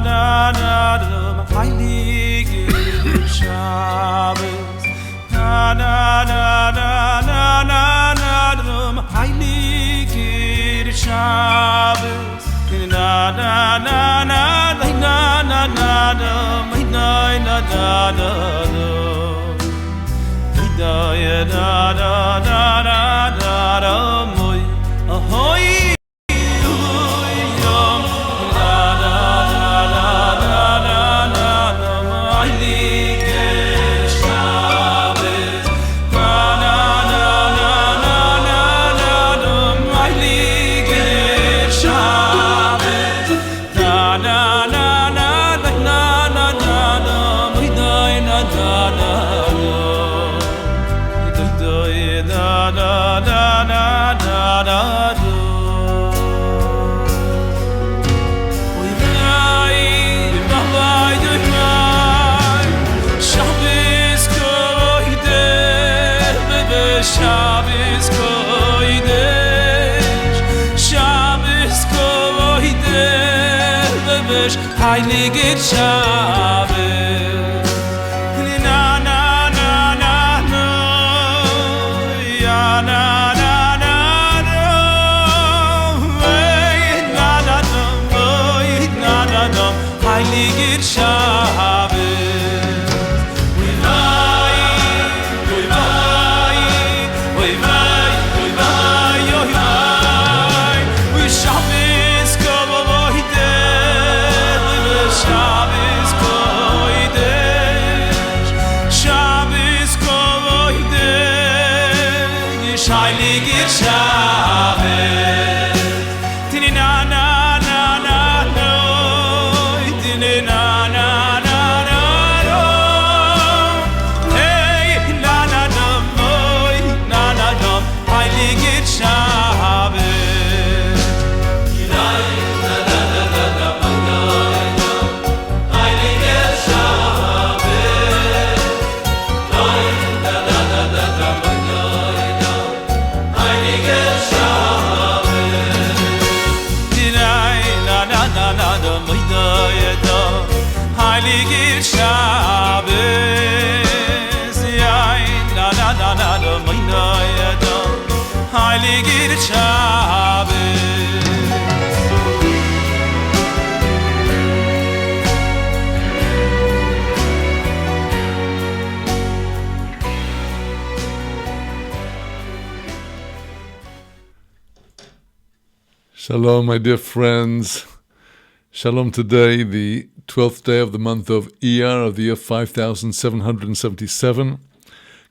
na na na heilige Shabbat na na na na na na na heilige Shabbat na na na na na na na na na na na na ahoy heilige Shabbat na na na na no ya na na na no na na no heilige Shabbat heilige Shabbat tini na na na na no tini na na na na no hey na na no heilige Shabbat heilige Shabbat ja na na na na heilige Shabbat Shalom, my dear friends. Shalom today, the 12th day of the month of Iyar of the year 5777,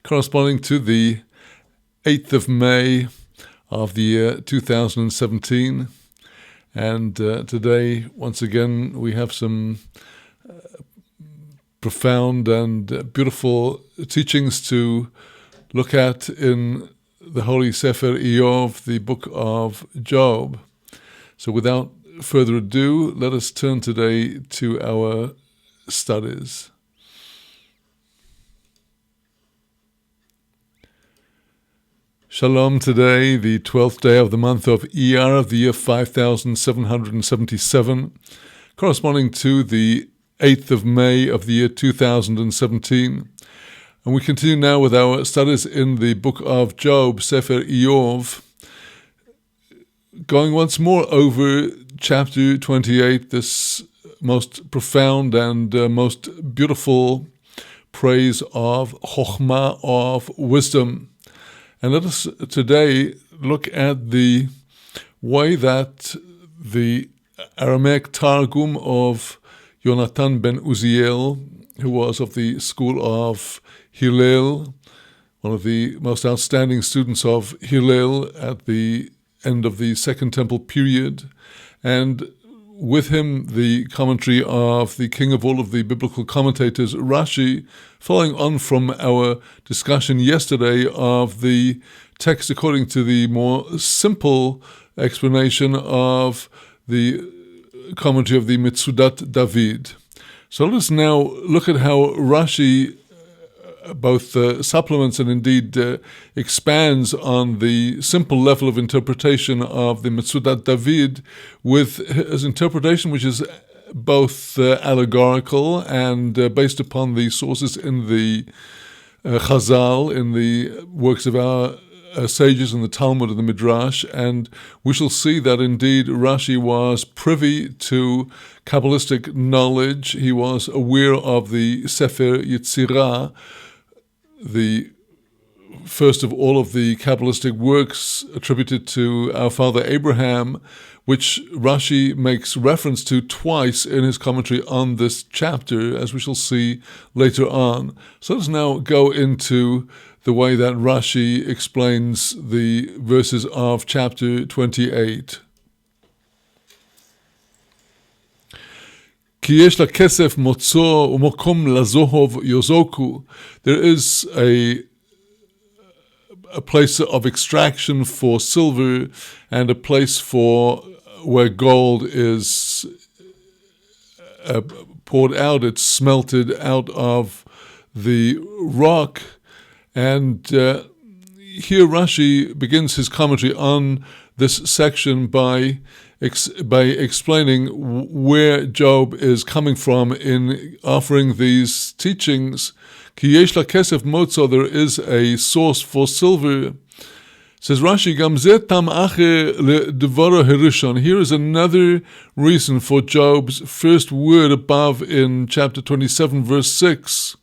corresponding to the 8th of May of the year 2017. And today, once again, we have some profound and beautiful teachings to look at in the Holy Sefer Iyov, the book of Job. So without further ado, let us turn today to our studies. Shalom today, the 12th day of the month of Iyar of the year 5777, corresponding to the 8th of May of the year 2017. And we continue now with our studies in the book of Job, Sefer Iyov, going once more over chapter 28, this most profound and most beautiful praise of Chokhmah, of wisdom. And let us today look at the way that the Aramaic Targum of Yonatan ben Uziel, who was of the school of Hillel, one of the most outstanding students of Hillel at the end of the Second Temple period, and with him the commentary of the king of all of the biblical commentators, Rashi, following on from our discussion yesterday of the text according to the more simple explanation of the commentary of the Mitzudat David. So let us now look at how Rashi both supplements and indeed expands on the simple level of interpretation of the Mitzudat David with his interpretation, which is both allegorical and based upon the sources in the Chazal, in the works of our sages in the Talmud and the Midrash, and we shall see that indeed Rashi was privy to Kabbalistic knowledge. He was aware of the Sefer Yetzirah, the first of all of the Kabbalistic works attributed to our father Abraham, which Rashi makes reference to twice in his commentary on this chapter, as we shall see later on. So let's now go into the way that Rashi explains the verses of chapter 28. There is a place of extraction for silver and a place for where gold is poured out. It's smelted out of the rock. And here Rashi begins his commentary on this section by explaining where Job is coming from in offering these teachings. Ki yesh la kesef motzo, there is a source for silver. Says Rashi, Gam zeh tam ache le devara hirishon. Here is another reason for Job's first word above in chapter 27, verse 6.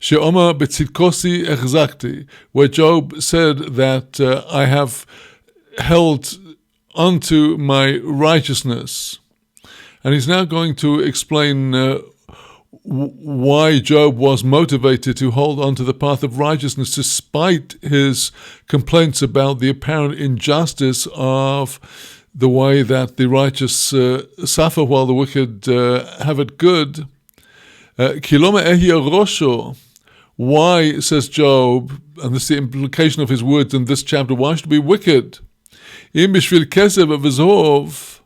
She'oma betzidkosi echzakti, where Job said that I have held onto my righteousness. And he's now going to explain why Job was motivated to hold on to the path of righteousness despite his complaints about the apparent injustice of the way that the righteous suffer while the wicked have it good. Kiloma ehi rosho. Why, says Job, and this is the implication of his words in this chapter, why should we be wicked? Im bishvil kesef v'zehov,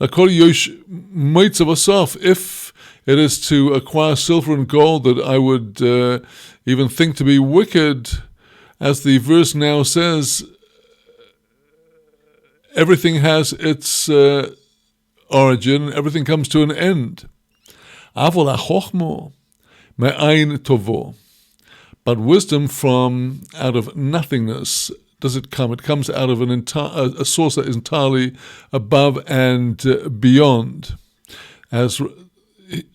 lakol yosh moitzav asof. If it is to acquire silver and gold that I would even think to be wicked, as the verse now says, everything has its origin, everything comes to an end. Avol hachochmo me'ayin tovo. But wisdom from out of nothingness does it come? It comes out of a source that is entirely above and beyond. As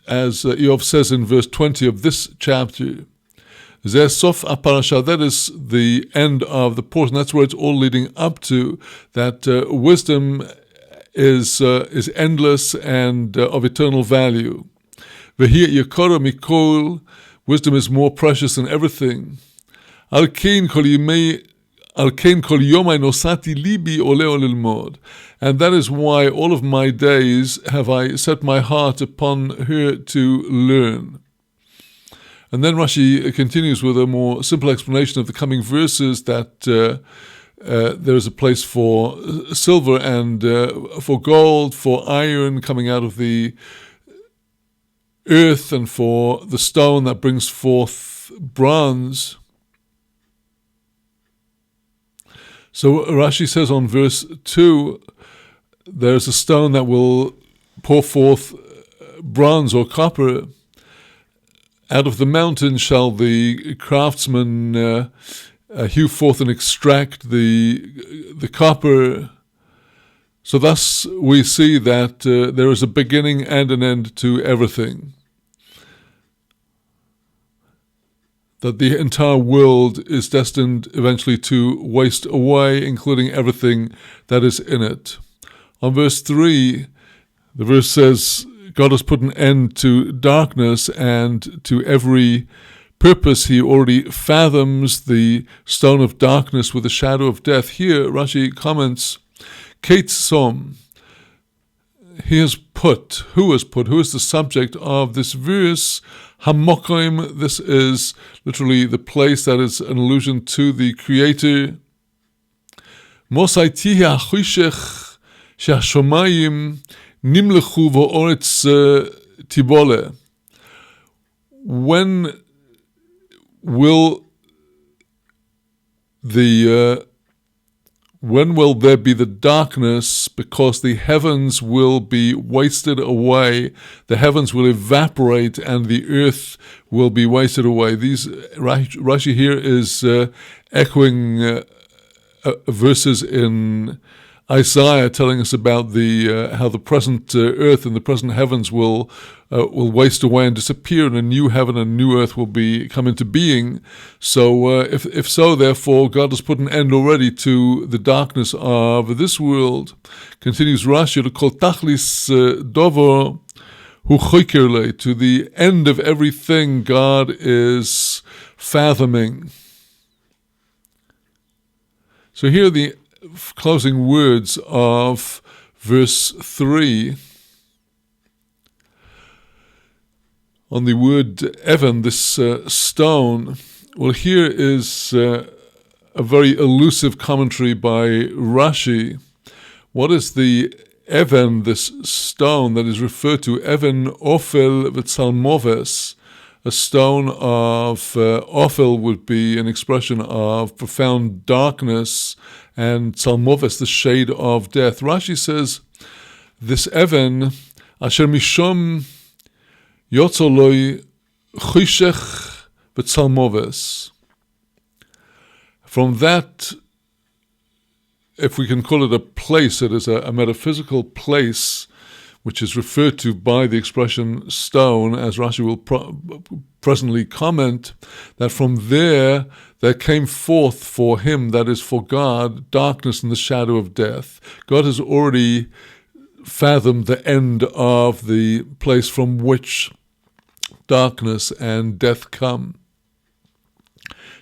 Eov says in verse 20 of this chapter, Zeh sof aparasha, that is the end of the portion. That's where it's all leading up to, that wisdom is endless and of eternal value. V'hi yekora mikol, wisdom is more precious than everything. Al kein kol yomai nosati libi oleo lilmod. And that is why all of my days have I set my heart upon her to learn. And then Rashi continues with a more simple explanation of the coming verses, that there is a place for silver and for gold, for iron coming out of the earth, and for the stone that brings forth bronze. So Rashi says on verse 2, there's a stone that will pour forth bronze or copper. Out of the mountain shall the craftsman hew forth and extract the copper. So thus we see that there is a beginning and an end to everything. That the entire world is destined eventually to waste away, including everything that is in it. On verse 3, the verse says, God has put an end to darkness, and to every purpose he already fathoms the stone of darkness with the shadow of death. Here Rashi comments, Kate Som, who is the subject of this verse? Hamokim, this is literally the place, that is an allusion to the Creator. Mosaiti ha'chishech she'ashomayim nimlechu v'oretz tibole. When will the when will there be the darkness? Because the heavens will be wasted away. The heavens will evaporate and the earth will be wasted away. Rashi here is echoing verses in Isaiah telling us about how the present earth and the present heavens will waste away and disappear, and a new heaven and new earth will come into being. So, if so, therefore, God has put an end already to the darkness of this world. Continues Rashi, "Kol tachlis dover hu choker," to the end of everything, God is fathoming. So here the closing words of verse 3. On the word Evan, this stone, well, here is a very elusive commentary by Rashi. What is the Evan, this stone that is referred to? Evan Ophel v'tzalmoves. A stone of Ophel would be an expression of profound darkness, and Tzalmoves, the shade of death. Rashi says, this Evan, asher mishom yotzoloi chishech v'tzalmoves. From that, if we can call it a place, it is a metaphysical place, which is referred to by the expression stone, as Rashi will presently comment, that from there came forth for him, that is for God, darkness and the shadow of death. God has already fathomed the end of the place from which darkness and death come.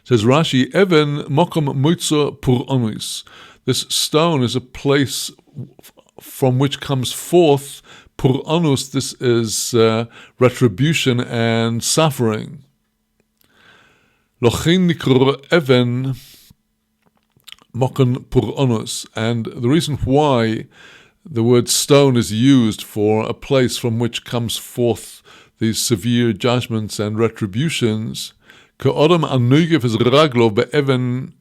Says Rashi, Even mokom moitzo puranis. This stone is a place from which comes forth puranus. This is retribution and suffering. Lochin nikro even moken puranus. And the reason why the word stone is used for a place from which comes forth these severe judgments and retributions, ke'odam anugev is raglo be'even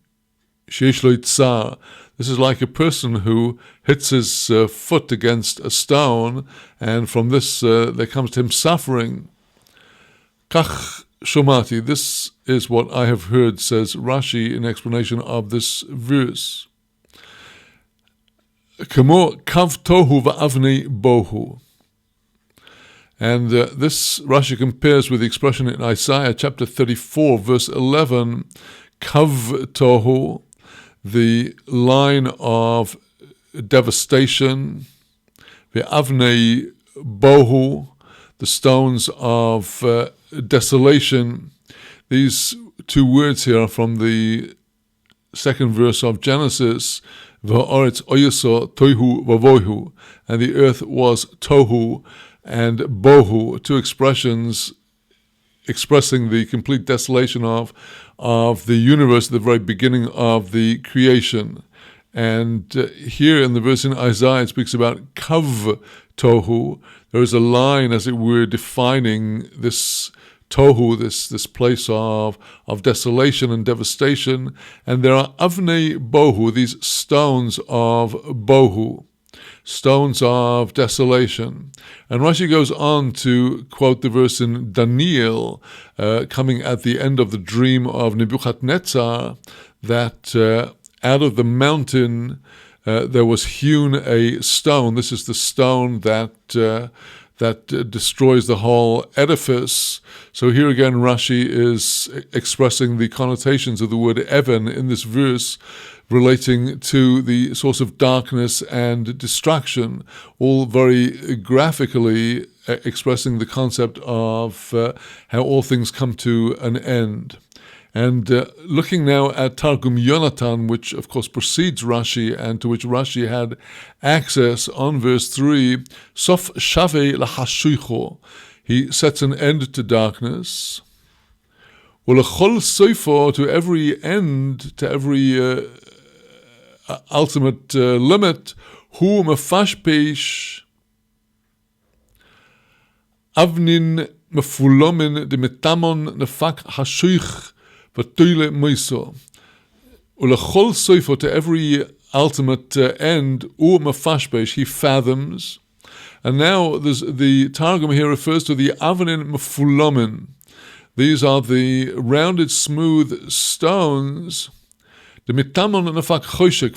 sheish lo tsar. This is like a person who hits his foot against a stone, and from this there comes to him suffering. Kach shomati, this is what I have heard, says Rashi in explanation of this verse. Kamo kav tohu va'avnei bohu. And this Rashi compares with the expression in Isaiah chapter 34, verse 11, kav tohu, the line of devastation, ve'avnei bohu, the stones of desolation. These two words here are from the second verse of Genesis, v'ha'aretz oyeso tohu v'vohu, and the earth was tohu and bohu, two expressions expressing the complete desolation of the universe at the very beginning of the creation. And here in the verse in Isaiah, it speaks about kav tohu. There is a line, as it were, defining this tohu, this place of desolation and devastation. And there are avnei bohu, these stones of bohu, stones of desolation. And Rashi goes on to quote the verse in Daniel, coming at the end of the dream of Nebuchadnezzar, that out of the mountain there was hewn a stone. This is the stone that destroys the whole edifice. So here again Rashi is expressing the connotations of the word Evan in this verse, relating to the source of darkness and destruction, all very graphically expressing the concept of how all things come to an end. And looking now at Targum Yonatan, which of course precedes Rashi and to which Rashi had access, on verse 3, Sof Shave Lahashuicho, he sets an end to darkness. Ulechol Soifo, to every end, to every ultimate limit, Hu Mefashpesh Avnin Mefulomin de Metamon Nefak Hashuich V'toile Moiso. Ulechol Soifo, to every ultimate end, mefashbesh, he fathoms. And now the Targum here refers to the avanin mefulamin. These are the rounded, smooth stones, the mitamon nefak choshek,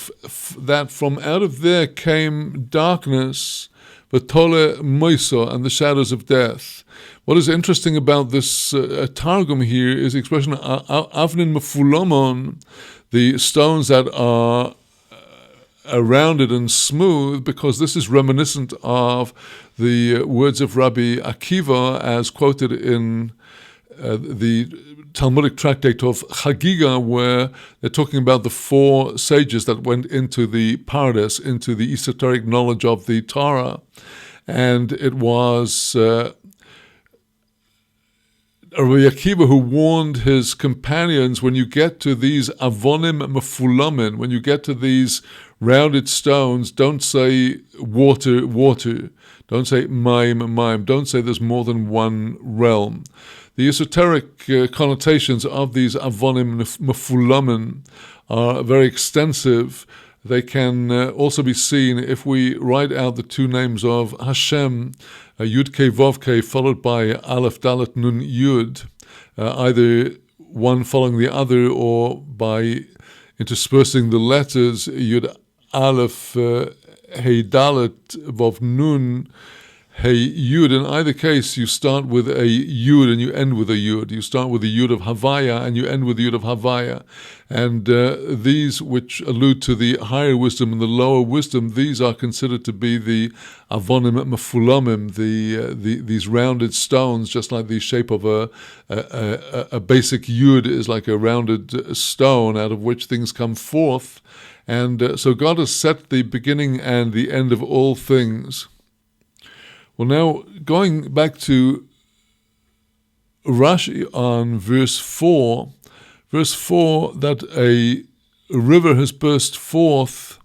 that from out of there came darkness, v'tole moiso, and the shadows of death. What is interesting about this Targum here is the expression avnin mefulamon, the stones that are rounded and smooth, because this is reminiscent of the words of Rabbi Akiva as quoted in the Talmudic tractate of Chagiga, where they're talking about the 4 sages that went into the Pardes, into the esoteric knowledge of the Torah. And it was Rabbi Akiva who warned his companions, when you get to these avonim mefulamin, when you get to these rounded stones, don't say water, water. Don't say maim. Don't say there's more than one realm. The esoteric connotations of these avonim mefulamin are very extensive. They can also be seen if we write out the 2 names of Hashem, Yud Kei Vav Kei, followed by Aleph Dalet Nun Yud, either one following the other, or by interspersing the letters Yud Aleph Hey Dalet Vav Nun Hey Yud. In either case, you start with a Yud and you end with a Yud. You start with the Yud of Havaya and you end with the Yud of Havaya. And these which allude to the higher wisdom and the lower wisdom, these are considered to be the avonim mefulamim, these rounded stones, just like the shape of a basic Yud is like a rounded stone out of which things come forth. And so God has set the beginning and the end of all things. Well, now, going back to Rashi on verse 4, that a river has burst forth,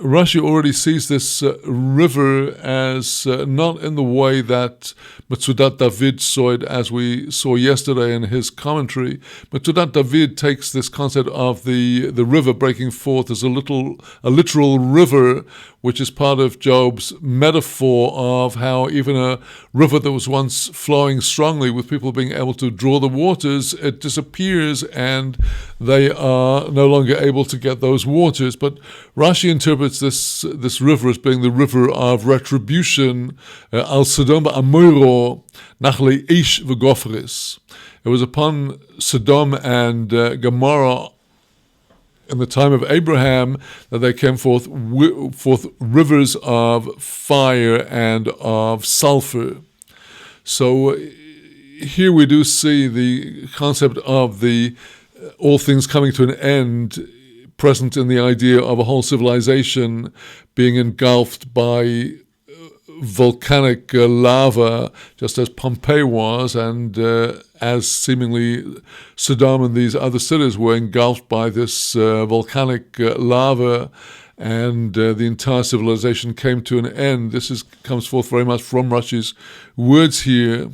Rashi already sees this river as not in the way that Metzudat David saw it, as we saw yesterday in his commentary. Metzudat David takes this concept of the river breaking forth as a literal river, which is part of Job's metaphor of how even a river that was once flowing strongly with people being able to draw the waters, it disappears and they are no longer able to get those waters. But Rashi interprets this river as being the river of retribution, al Sodom Amoro nachle ish v'gofris. It was upon Sodom and Gomorrah in the time of Abraham that there came forth rivers of fire and of sulfur. So here we do see the concept of the all things coming to an end present in the idea of a whole civilization being engulfed by volcanic lava, just as Pompeii was, and as seemingly Sodom and these other cities were engulfed by this volcanic lava, and the entire civilization came to an end. This comes forth very much from Rashi's words here.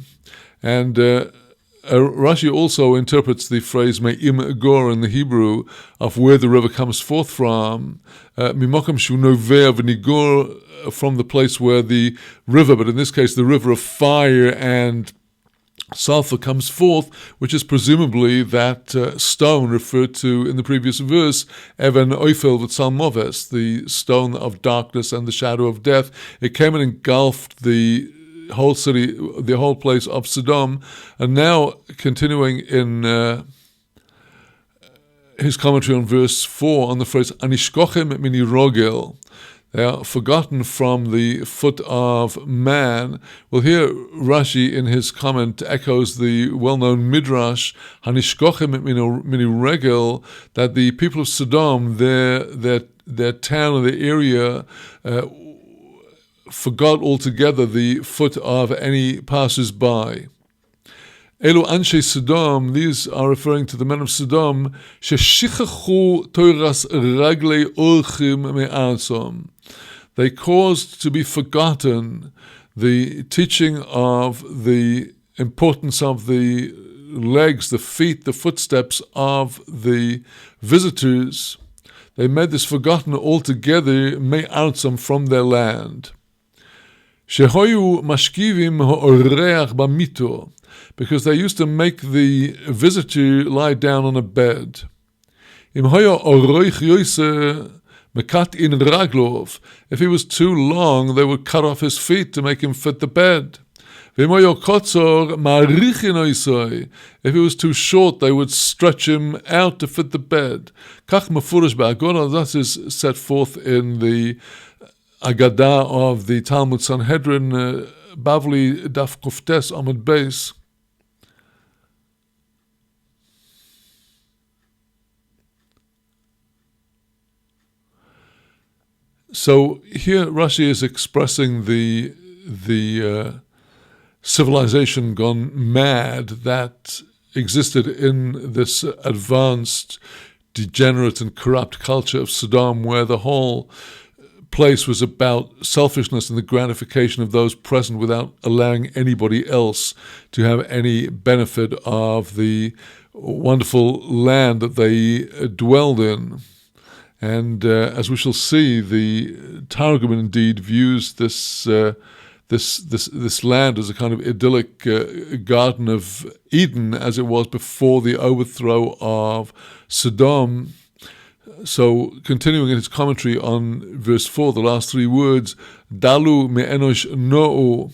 And Rashi also interprets the phrase Me'im Gor in the Hebrew of where the river comes forth from, Mimokim Shu Noveh V'Nigor, from the place where the river, but in this case the river of fire and sulfur comes forth, which is presumably that stone referred to in the previous verse, Even Oifel V'Tzalmoves, the stone of darkness and the shadow of death. It came and engulfed the whole city, the whole place of Sodom. And now, continuing in his commentary on verse 4, on the phrase Anishkochem mini rogel, they are forgotten from the foot of man. Well, here Rashi in his comment echoes the well-known midrash Hanishkochem mini regel, that the people of Sodom, their town and their area, forgot altogether the foot of any passers-by. Elu Anshe Sodom, these are referring to the men of Sodom, Sheshichachu Toiras Ragle Olchim Me'asom. They caused to be forgotten the teaching of the importance of the legs, the feet, the footsteps of the visitors. They made this forgotten altogether me'artzam from their land. Shehoyu mashkivim ha'oreach b'mito, because they used to make the visitor lie down on a bed. Im hoya oroich yoise mekat in raglov. If he was too long, they would cut off his feet to make him fit the bed. If he was too short, they would stretch him out to fit the bed. That is set forth in the Agadah of the Talmud Sanhedrin, Bavli Daf Kuftes Amud Beis. So here Rashi is expressing the civilization gone mad that existed in this advanced, degenerate and corrupt culture of Sodom, where the whole place was about selfishness and the gratification of those present without allowing anybody else to have any benefit of the wonderful land that they dwelled in. And as we shall see, the Targum indeed views this land as a kind of idyllic Garden of Eden, as it was before the overthrow of Sodom. So, continuing in his commentary on verse 4, the last three words, Dalu me'enosh no'u.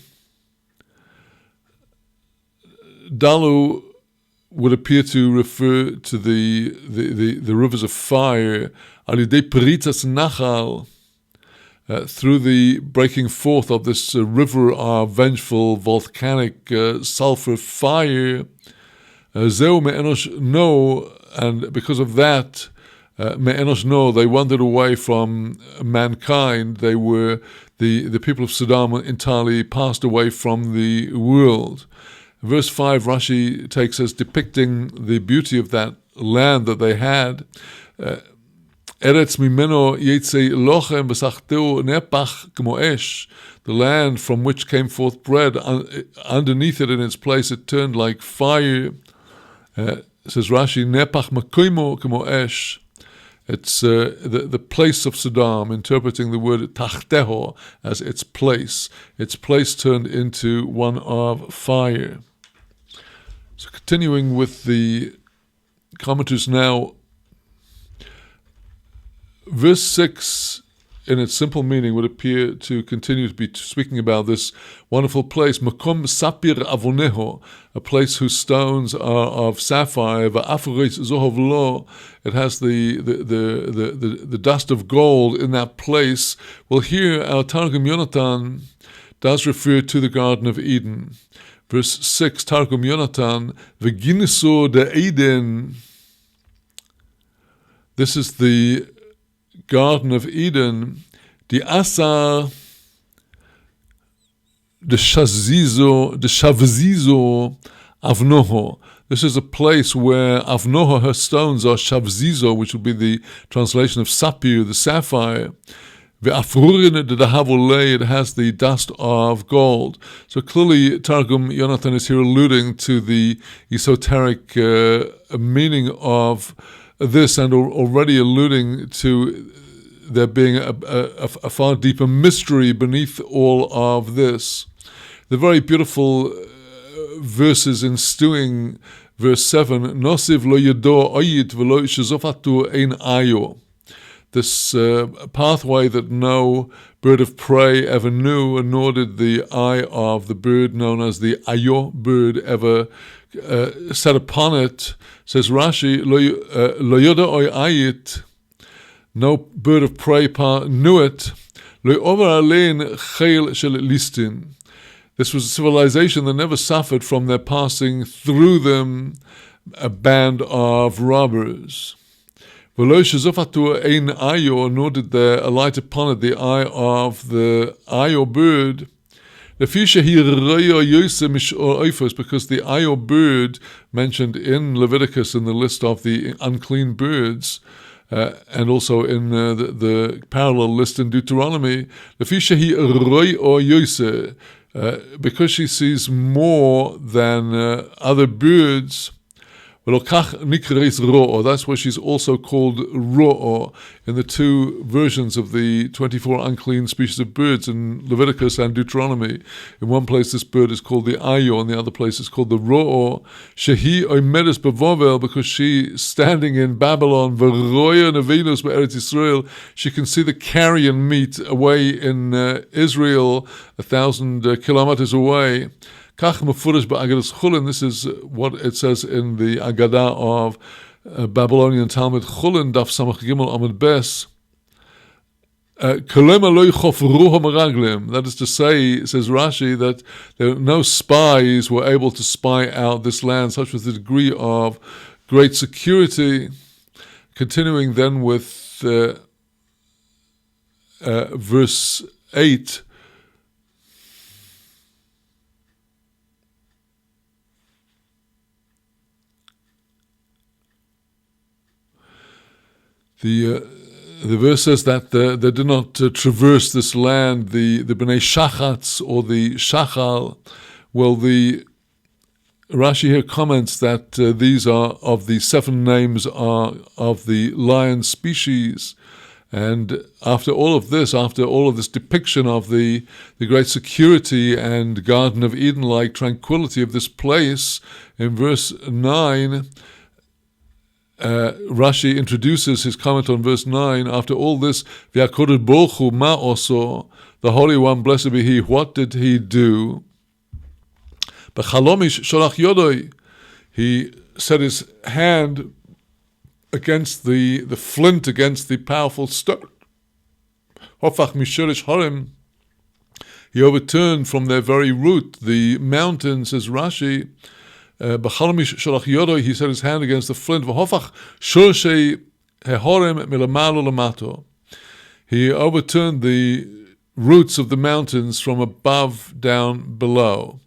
Dalu would appear to refer to the rivers of fire, alidei peritas nachal, through the breaking forth of this river of vengeful volcanic sulfur fire. Zeu me'enosh no, and because of that, me'enosh no, they wandered away from mankind. They were the people of Sodom entirely passed away from the world. Verse 5, Rashi takes as depicting the beauty of that land that they had. Eretz mimeno yetze lochem b'sachteu nepach k'mo esh. The land from which came forth bread, underneath it in its place it turned like fire. Says Rashi, nepach makoimo k'mo esh. It's the place of Sodom, interpreting the word tachteho as its place. Its place turned into one of fire. So continuing with the commentaries now, verse 6, in its simple meaning, would appear to continue to be speaking about this wonderful place, Makom Sapir Avoneho, a place whose stones are of sapphire, Va'afuris Zohov Lo. It has the dust of gold in that place. Well, here our Targum Yonatan does refer to the Garden of Eden. Verse 6, Targum Yonatan, V'giniso de Eden. This is the Garden of Eden, the Asar, the Shavzizo, Avnoho. This is a place where Avnoho, her stones, are Shavzizo, which would be the translation of sapphire, the sapphire. Ve'afrurin de dahavole, it has the dust of gold. So clearly, Targum Yonatan is here alluding to the esoteric meaning of this, and already alluding to there being a far deeper mystery beneath all of this. The very beautiful verses ensuing, verse 7, Nosiv lo yedo oyit v'lo shezofatu ein ayo. This pathway that no bird of prey ever knew, nor did the eye of the bird known as the ayo bird ever set upon it. Says Rashi, lo yoda oy ayit, no bird of prey knew it. Lo over alein chayil shel listin. This was a civilization that never suffered from their passing through them a band of robbers. V'lo shezofatu ein ayo, nor did there alight upon it the eye of the ayo bird. Because the ayo bird mentioned in Leviticus in the list of the unclean birds, and also in the parallel list in Deuteronomy, because she sees more than other birds, Velokach nikreis ro'o. That's where she's also called ro'o in the two versions of the 24 unclean species of birds in Leviticus and Deuteronomy. In one place this bird is called the ayo, and the other place is called the ro'o. Shehi oimedes bevovel, because she standing in Babylon, v'roya nevinus be'eretz Yisrael, she can see the carrion meat away in Israel, 1,000 kilometers away. Kach mefurish ba'agadas chulin. This is what it says in the Agadah of Babylonian Talmud Chulin, Daf Samach Gimel Amud Bes. That is to say, says Rashi, that no spies were able to spy out this land. Such was the degree of great security. Continuing then with verse 8. The verse says that they did not traverse this land, the Bnei Shachatz or the Shachal. Well, the Rashi here comments that these are of the 7 names are of the lion species. And after all of this depiction of the great security and Garden of Eden-like tranquility of this place, in verse 9, Rashi introduces his comment on verse 9. After all this, V'yakodesh Baruch Hu ma oso, the Holy One, blessed be He, what did He do? B'chalomish sholach yodoi, He set His hand against the flint, against the powerful stone. Hofach mishurish horim, He overturned from their very root the mountains, says Rashi. B'chalmish sholach yodo, He set His hand against the flint. V'hofach shorshei hehorem milamalo lamato, He overturned the roots of the mountains from above down below.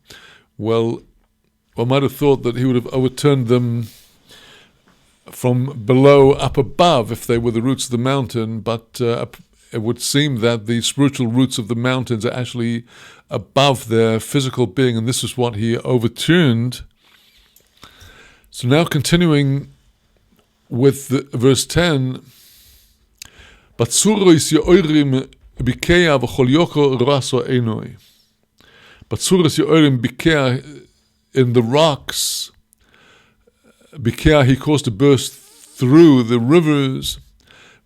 Well, one might have thought that He would have overturned them from below up above if they were the roots of the mountain, but it would seem that the spiritual roots of the mountains are actually above their physical being, and this is what He overturned. So now continuing with verse 10, Batsuros yo'orim bikea v'chol yoko raso enoi. Batsuros yo'orim bikea, in the rocks, bikea He caused to burst through the rivers,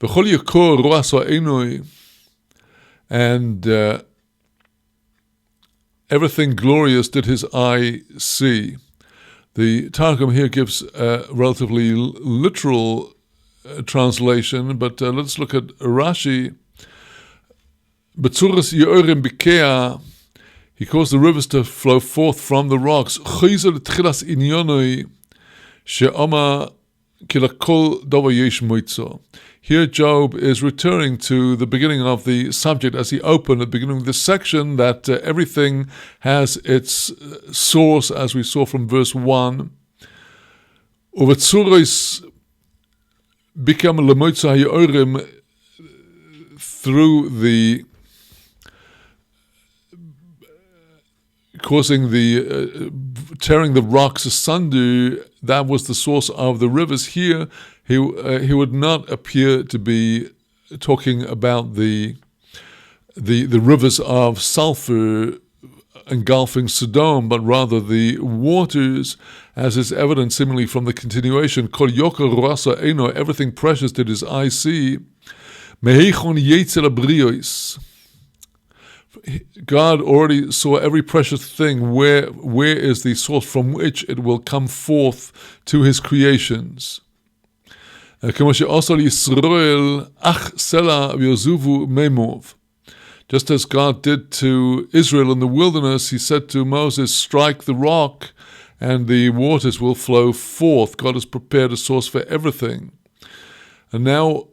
v'chol yoko raso enoi, and everything glorious did His eye see. The Targum here gives a relatively literal translation, but let's look at Rashi. Betzuras yo'orim bikea, He caused the rivers to flow forth from the rocks. Chayzer l'tchilas inyonoi she'oma kilakol davar yesh moitzo. Here Job is returning to the beginning of the subject as he opened at the beginning of this section, that everything has its source, as we saw from verse 1. Uvetzuros bikam lemoitzo hayorim, through the causing the tearing the rocks asunder, that was the source of the rivers. Here he would not appear to be talking about the rivers of sulfur engulfing Sodom, but rather the waters, as is evident seemingly from the continuation. Kol yoker rasa eno, everything precious did His eye see. Mehechon yetzel abriyos, God already saw every precious thing. Where is the source from which it will come forth to His creations? Just as God did to Israel in the wilderness, He said to Moses, strike the rock and the waters will flow forth. God has prepared a source for everything. And now,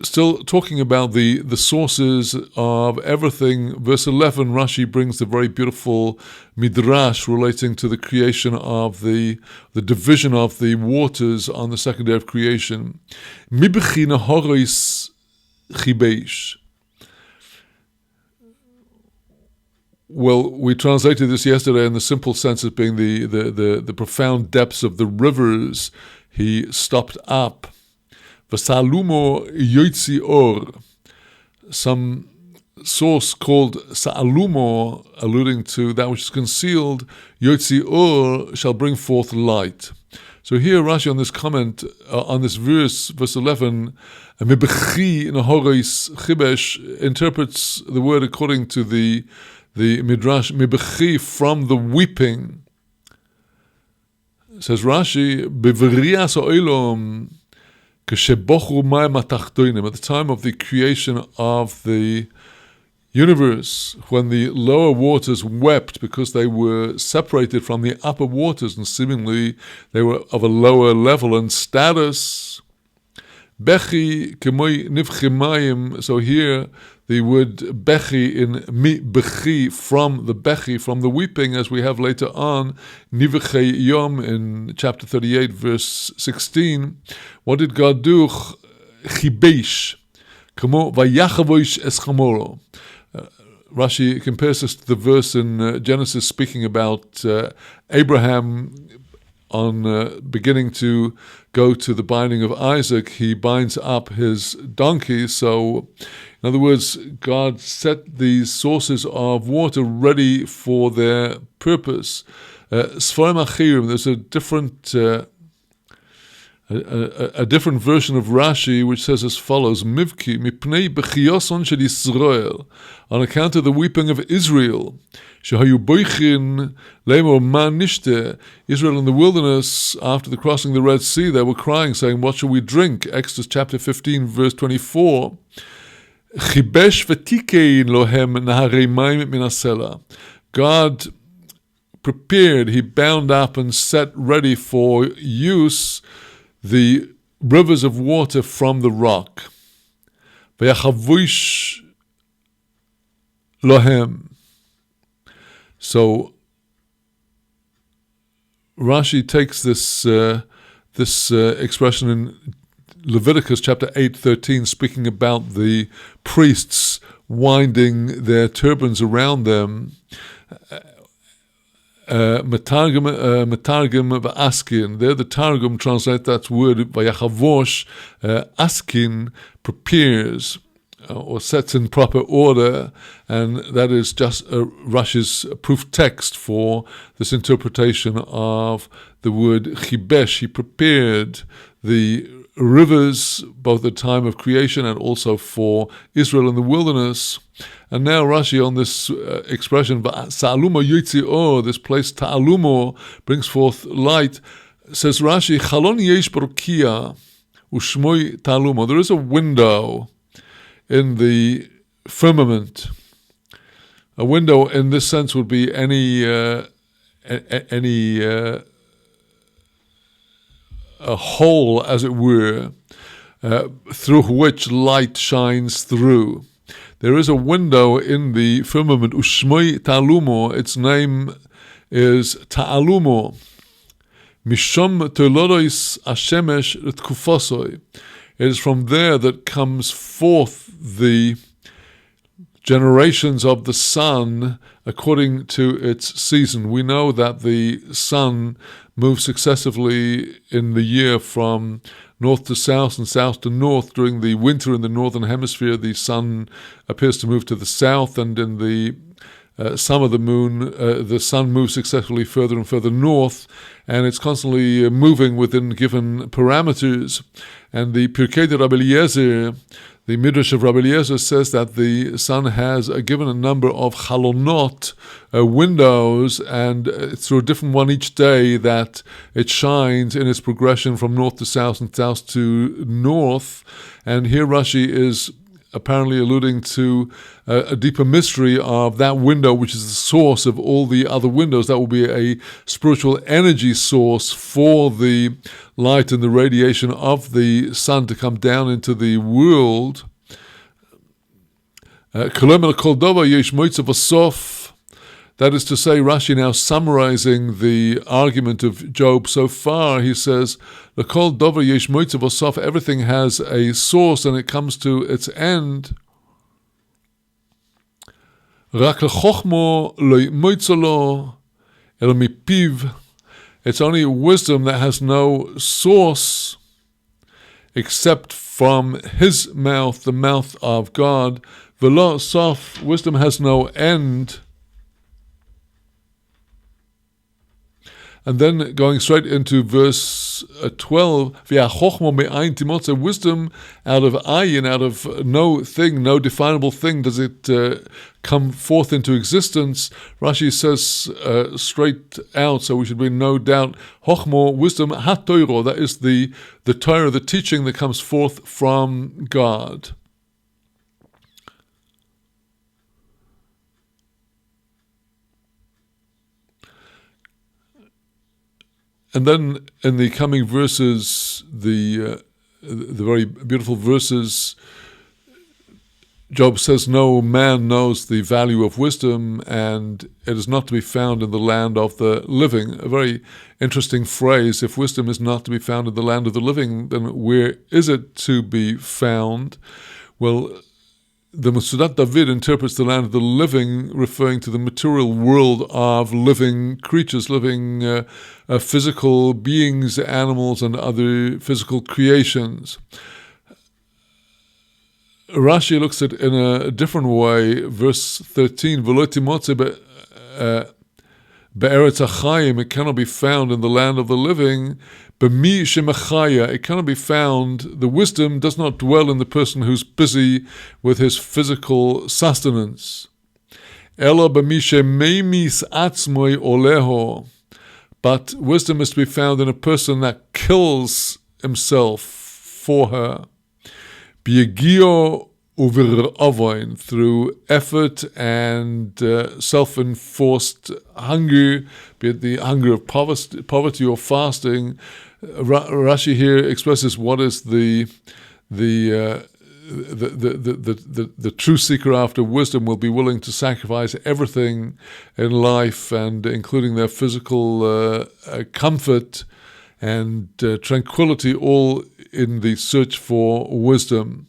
still talking about the sources of everything, verse 11, Rashi brings the very beautiful midrash relating to the creation of the division of the waters on the second day of creation. Mibchina horis chibeish. well, we translated this yesterday in the simple sense as being the profound depths of the rivers. He stopped up. V'sa'alumo yoitzi or. Some source called Sa'alumo, alluding to that which is concealed, Yotzi Or shall bring forth light. So here Rashi on this comment, on this verse 11, Mibechi Nahoris Chibesh, interprets the word according to the Midrash, Mibechi, from the weeping. Says Rashi, Bevrias Oilom, at the time of the creation of the universe, when the lower waters wept because they were separated from the upper waters and seemingly they were of a lower level and status. Bechi kemoi nivchimayim. So here the word bechi in mi bechi, from the bechi, from the weeping, as we have later on, nivchei yom in chapter 38, verse 16. What did God do? Chibesh, kamo vayachavosh es chamoro. Rashi compares this to the verse in Genesis speaking about Abraham on beginning to go to the binding of Isaac. He binds up his donkey. So, in other words, God set these sources of water ready for their purpose. Sfarim Achirim, there's a different version of Rashi which says as follows: Mivki mipnei bechiyoson shel Yisrael, on account of the weeping of Israel. Shehayu boichin lemor man nishte. Israel in the wilderness, after the crossing the Red Sea, they were crying, saying, "What shall we drink?" Exodus chapter 15, verse 24. Chibesh v'tikein lohem naharei mayim min hasela. God prepared, He bound up and set ready for use the rivers of water from the rock. V'yachavush lohem. So Rashi takes this expression in Leviticus chapter 8:13, speaking about the priests winding their turbans around them. Metargum v'askin. There the Targum translate that word vayachavosh. Askin, prepares or sets in proper order, and that is just Rashi's proof text for this interpretation of the word chibesh. He prepared the rivers, both at the time of creation and also for Israel in the wilderness. And now Rashi on this expression, Sa'alumo yitzi or, this place Ta'alumo, brings forth light, says Rashi, Chalon yesh barukia ushmoi Ta'alumo. There is a window in the firmament. A window in this sense would be any a hole, as it were, through which light shines through. There is a window in the firmament, Ushmoi Ta'alumo. Its name is Ta'alumo. Mishom Teolodois Hashemesh Tkufosoi. It is from there that comes forth the generations of the sun according to its season. We know that the sun moves successively in the year from north to south and south to north. During the winter in the northern hemisphere, the sun appears to move to the south, and in the summer the sun moves successfully further and further north, and it's constantly moving within given parameters. And the Pirkei de Rabbi Eliezer, the Midrash of Rabbi Eliezer, says that the sun has a given number of chalonot, windows, and through a different one each day that it shines in its progression from north to south and south to north. And here Rashi is apparently alluding to a deeper mystery of that window, which is the source of all the other windows. That will be a spiritual energy source for the light and the radiation of the sun to come down into the world. That is to say, Rashi now summarizing the argument of Job so far, he says, L'kol dover yesh moitzav osof, everything has a source and it comes to its end. רק לחוכמו לא ימוצא לו, אלא מפיו. It's only wisdom that has no source except from his mouth, the mouth of God. V'lo sof, wisdom has no end. And then going straight into verse 12, wisdom out of ayin, out of no thing, no definable thing, does it come forth into existence. Rashi says straight out, so we should be in no doubt, chochmo, wisdom, ha-Torah, that is the Torah, the teaching that comes forth from God. And then in the coming verses, the very beautiful verses, Job says, no man knows the value of wisdom, and it is not to be found in the land of the living. A very interesting phrase. If wisdom is not to be found in the land of the living, then where is it to be found? Well, the Masudat David interprets the land of the living, referring to the material world of living creatures, living physical beings, animals, and other physical creations. Rashi looks at it in a different way. Verse 13, Be'eretz hachayim, it cannot be found in the land of the living. B'mi shemachaya, it cannot be found. The wisdom does not dwell in the person who's busy with his physical sustenance. Ela b'mi shemeimis atzmoi oleho, but wisdom is to be found in a person that kills himself for her. B'yegio uvir'avoin, through effort and self-enforced hunger, be it the hunger of poverty or fasting. Rashi here expresses what is the true seeker after wisdom will be willing to sacrifice everything in life, and including their physical comfort and tranquility, all in the search for wisdom.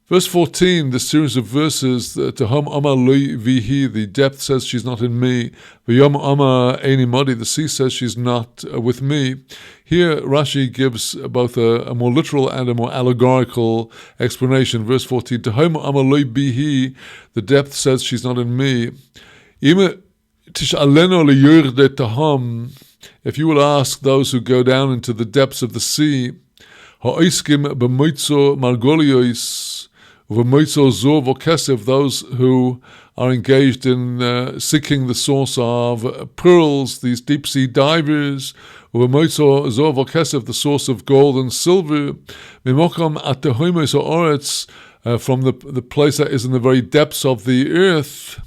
Verse 14, the series of verses, Tehom Amar Lui Vihi, the depth says she's not in me. V'yom Amar Eini Modi, the sea says she's not with me. Here Rashi gives both a more literal and a more allegorical explanation. Verse 14, Tehom Amar Lui Vihi, the depth says she's not in me. If you will ask those who go down into the depths of the sea, those who are engaged in seeking the source of pearls, these deep sea divers, the source of gold and silver, from the place that is in the very depths of the earth.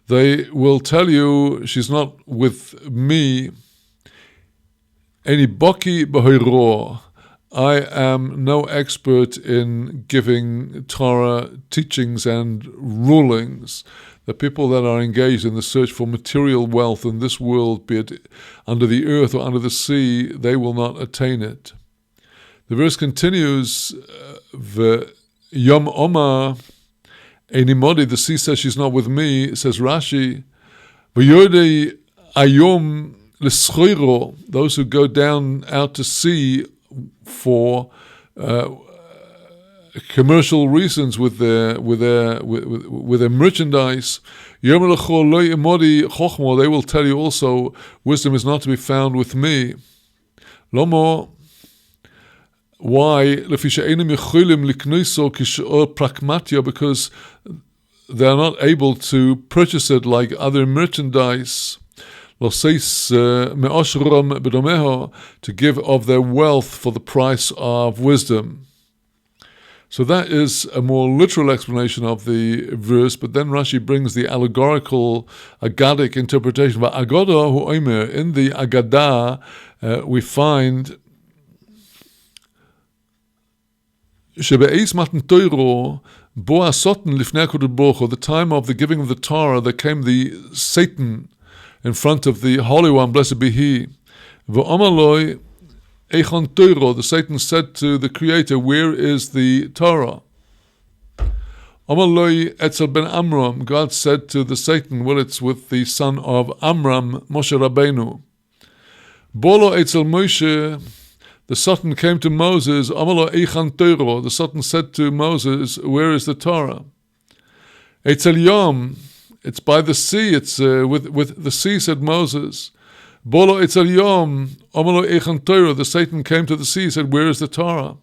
They will tell you she's not with me. Any baki b'hoiro, I am no expert in giving Torah teachings and rulings. The people that are engaged in the search for material wealth in this world, be it under the earth or under the sea, they will not attain it. The verse continues, V'yom Omar Eini Modi, the sea says she's not with me, says Rashi, V'yodei ayom l'schoiro, those who go down out to sea for commercial reasons with their merchandise. Yom l'chol lo yemodi chochmo, they will tell you also, wisdom is not to be found with me. Lomo, why? Because they are not able to purchase it like other merchandise, to give of their wealth for the price of wisdom. So that is a more literal explanation of the verse, but then Rashi brings the allegorical, Agadic interpretation. In the Agadah, we find the time of the giving of the Torah, there came the Satan in front of the Holy One, blessed be He. Eichon Torah, the Satan said to the Creator, where is the Torah? Amaloi Etzel ben Amram, God said to the Satan, well, it's with the son of Amram, Moshe Rabbeinu. Bolo Etzel Moshe, the Satan came to Moses, Amalo Eichan Torah, the Satan said to Moses, where is the Torah? Etzel Yom, it's by the sea, it's with the sea, said Moses. Bolo Etzel Yom, Amalo Eichan Torah, the Satan came to the sea, said, where is the Torah?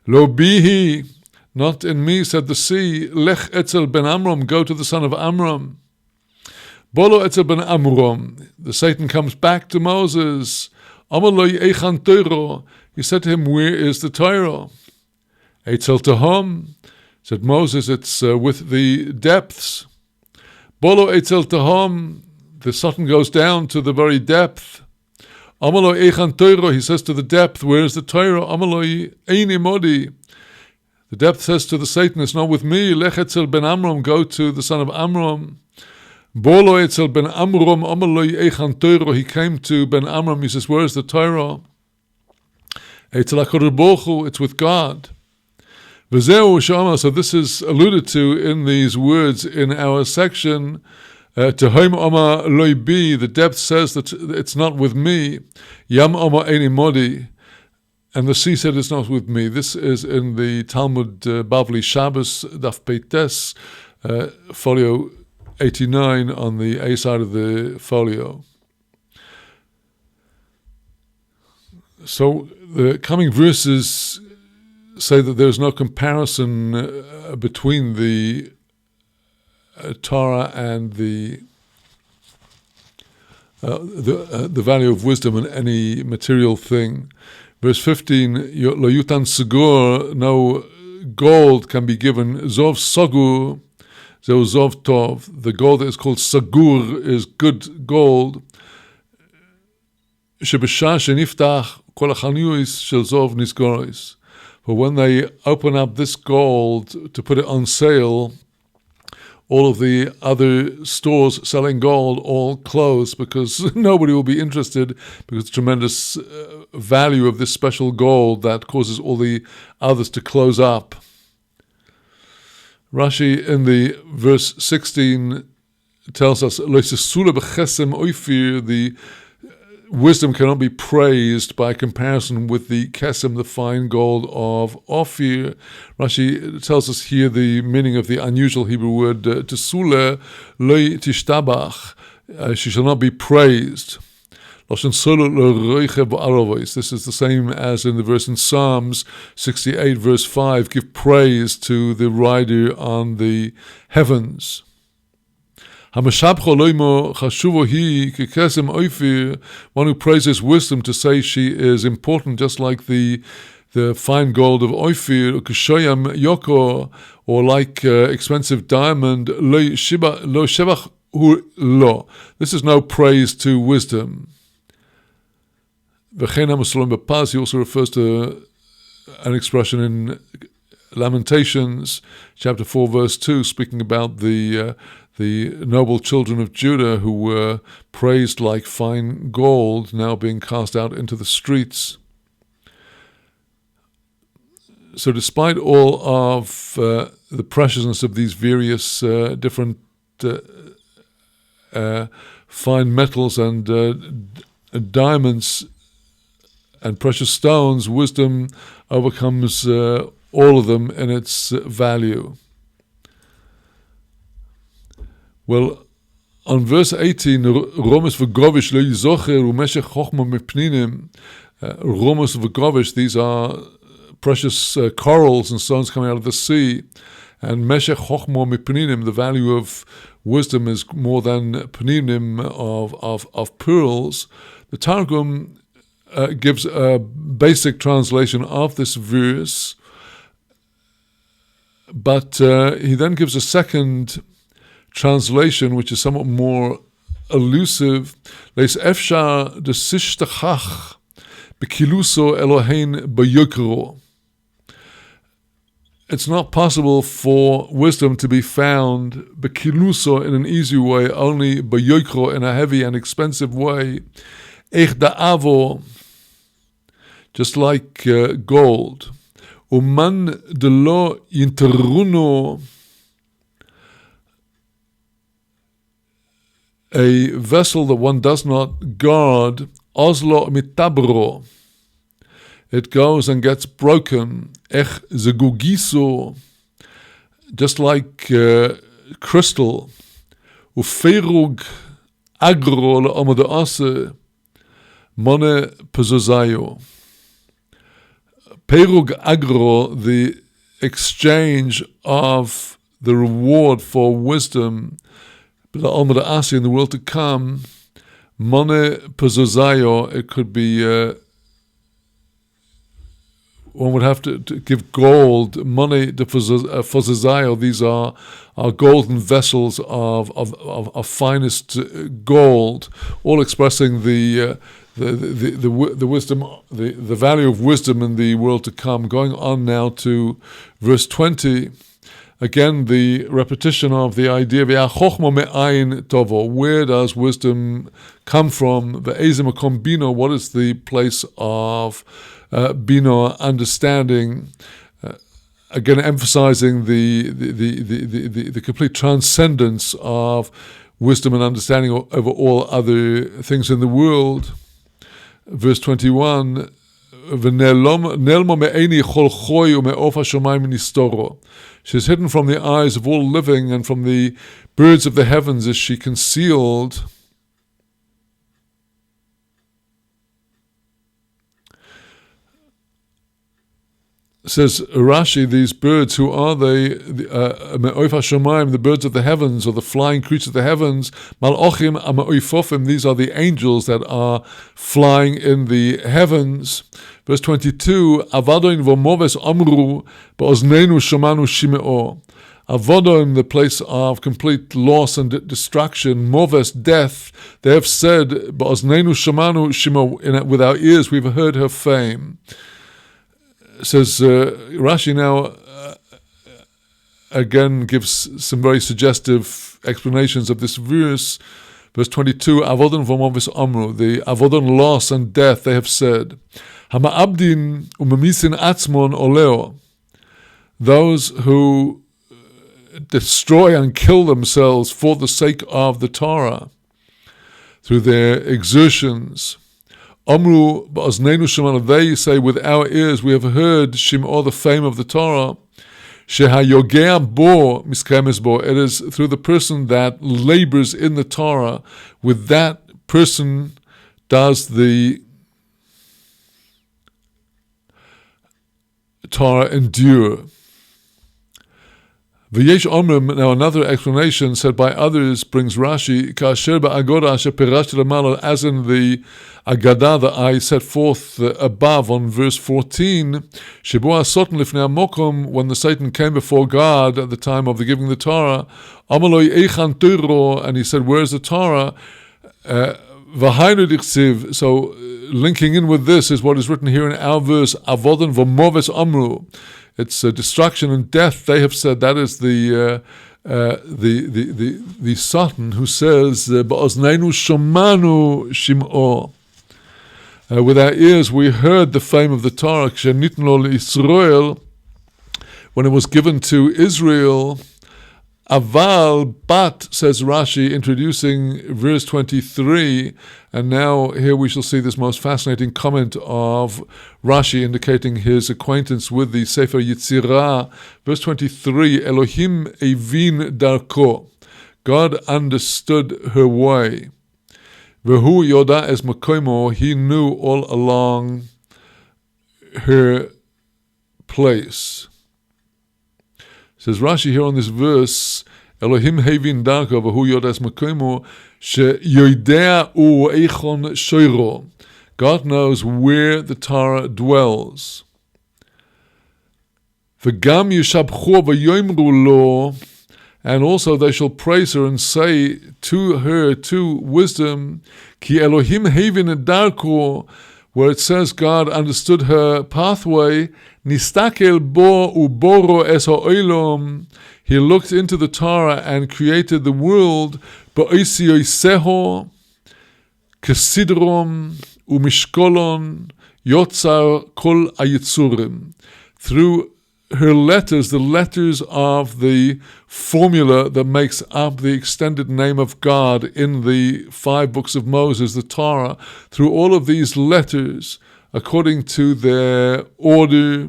Lo bihi, not in me, said the sea. Lech Etzel ben Amram, go to the son of Amram. Bolo Etzel ben Amram, the Satan comes back to Moses. Amaloi Eichan Torah, he said to him, where is the Torah? Etzel Tahom, said Moses, it's with the depths. Bolo Etzel Tahom, the Satan goes down to the very depth. Amaloi Eichan Torah, he says to the depth, where is the Torah? Amaloi Eini Modi, the depth says to the Satan, it's not with me. Lech Etzel ben Amram, go to the son of Amram. Bolo Etzel ben Amram, Amaloi Eichan Torah, he came to Ben Amram, he says, where is the Torah? Etzel HaKadosh Baruch Hu, it's with God. V'zeu shama, so this is alluded to in these words in our section. Tehom Oma Loi Bi, the depth says that it's not with me. Yam Oma Eini Modi, and the sea said it's not with me. This is in the Talmud Bavli Shabbos, Daf Peites, folio 89 on the A side of the folio. So the coming verses say that there's no comparison between the Torah and the value of wisdom in any material thing. Verse 15, Lo yutan segur, no gold can be given. Zov sagur, zeu zov tov. The gold that is called sagur is good gold. Shebeshah sheniftach kol hachanuyos shel zov nisgoros. For when they open up this gold to put it on sale, all of the other stores selling gold all close because nobody will be interested because the tremendous value of this special gold that causes all the others to close up. Rashi in the verse 16 tells us, the wisdom cannot be praised by comparison with the kesem, the fine gold of Ophir. Rashi tells us here the meaning of the unusual Hebrew word tesula, loy tishtabach, she shall not be praised. This is the same as in the verse in Psalms 68 verse 5, give praise to the rider on the heavens. One who praises wisdom to say she is important, just like the fine gold of Ophir, or like expensive diamond. This is no praise to wisdom. He also refers to an expression in Lamentations, chapter 4, verse 2, speaking about the noble children of Judah who were praised like fine gold, now being cast out into the streets. So despite all of the preciousness of these various different fine metals and diamonds and precious stones, wisdom overcomes all of them in its value. Well, on verse 18, Romus v'govish lo yizocher u'meshech chochma mipninim. Romus v'govish, these are precious corals and stones coming out of the sea. And meshech chochma mipninim, the value of wisdom is more than pninim of pearls. The Targum gives a basic translation of this verse, but he then gives a second translation, which is somewhat more elusive. Leis efshar de sishtachach bekiluso Elohein b'yokro. It's not possible for wisdom to be found bekiluso in an easy way, only b'yokro in a heavy and expensive way. Ech da'avo, just like gold. Uman de lo yinteruno, a vessel that one does not guard, oslo mitabro, it goes and gets broken. Ech zegugiso, just like crystal. Uferug agro le'amode ase, mone pezozayo. Perug agro, the exchange of the reward for wisdom, le'amode ase, in the world to come. Mone pezozayo, it could be one would have to give gold, money to Fozazayo. These are golden vessels of finest gold, all expressing the wisdom, the value of wisdom in the world to come. Going on now to verse 20. Again, the repetition of the idea, where does wisdom come from? What is the place of Bino, understanding? Again, emphasizing the complete transcendence of wisdom and understanding over all other things in the world. Verse 21, she's hidden from the eyes of all living, and from the birds of the heavens is she concealed. Says Rashi, these birds, who are they? The birds of the heavens, or the flying creatures of the heavens. Malachim ama'oifofim, these are the angels that are flying in the heavens. Verse 22, Avadoin v'moves amru ba'oznenu shomanu shimeo. Avodim, the place of complete loss and destruction. Moves, death. They have said, ba'oznenu shomanu shimeo, with our ears we've heard her fame. Says Rashi now again gives some very suggestive explanations of this verse. Verse 22, Avodon v'movis amru, the Avodon, loss and death, they have said, Hama'abdin umemisin atzmon oleo, those who destroy and kill themselves for the sake of the Torah through their exertions. Amru ba'oznenu shemanu, they say, with our ears we have heard Shim'o, the fame of the Torah. Shehayogea bo miskemes bo, it is through the person that labors in the Torah. With that person does the Torah endure. V'yesh omrim, now another explanation said by others brings Rashi, Ka'asher ba'agoda asher pirashti l'malo, as in the Agadah that I set forth above on verse 14, Shebo ha'soten lifnei ha'mokom, when the Satan came before God at the time of the giving the Torah, Amaloi eichan Torah, and he said, where's the Torah? V'hainu dichsiv, so linking in with this is what is written here in our verse, Avodan v'moves amru. It's destruction and death, they have said. That is the Satan who says, Ba'oznenu shomanu shim'o. With our ears we heard the fame of the Torah, Kshenitn lo Israel, when it was given to Israel. Aval, but, says Rashi, introducing verse 23, and now here we shall see this most fascinating comment of Rashi indicating his acquaintance with the Sefer Yetzirah. Verse 23, Elohim evin darko, God understood her way. Vehu yoda es makomo, he knew all along her place. Says Rashi here on this verse, Elohim hevin darko v'hu yodas makomo sheyoidea u eichon shoiro. God knows where the Torah dwells. V'gam yishabchu v'yoimru lo, and also they shall praise her and say to her, to wisdom, ki Elohim hevin darko, where it says God understood her pathway, nistakel bo uboro es ha'olam, he looked into the Torah and created the world, ba'oisi yoiseho, kesidrom, umishkolon, Yotzar kol hayitzurim. Through her letters, the letters of the formula that makes up the extended name of God in the 5 books of Moses, the Torah, through all of these letters, according to their order,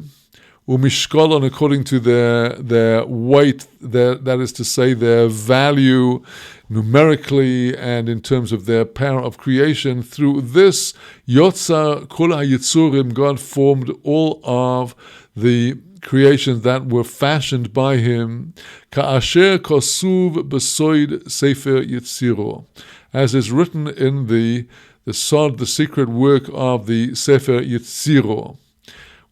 umishkolon, according to their weight, that is to say, their value numerically and in terms of their power of creation, through this, Yotzar kol hayitzurim, God formed all of the creations that were fashioned by him, ka'asher kosuv besoid sefer yitziro, as is written in the sod, the secret work of the Sefer Yitziro,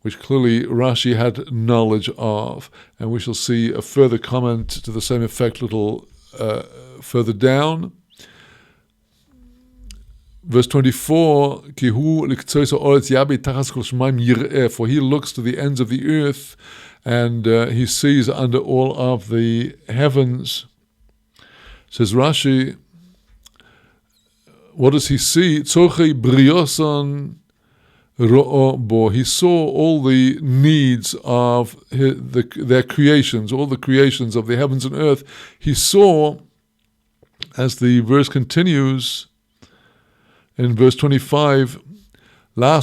which clearly Rashi had knowledge of. And we shall see a further comment to the same effect a little further down. Verse 24, for he looks to the ends of the earth and he sees under all of the heavens. Says Rashi, what does he see? He saw all the needs of their creations, all the creations of the heavens and earth. He saw, as the verse continues, in verse 25, to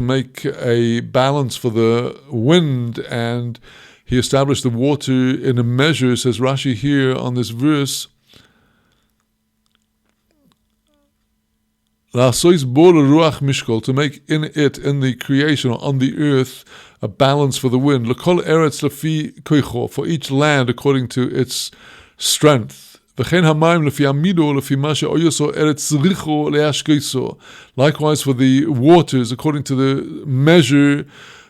make a balance for the wind, and he established the water in a measure, says Rashi here on this verse, to make in it, in the creation, or on the earth, a balance for the wind. For each land according to its strength. Likewise for the waters, according to the measure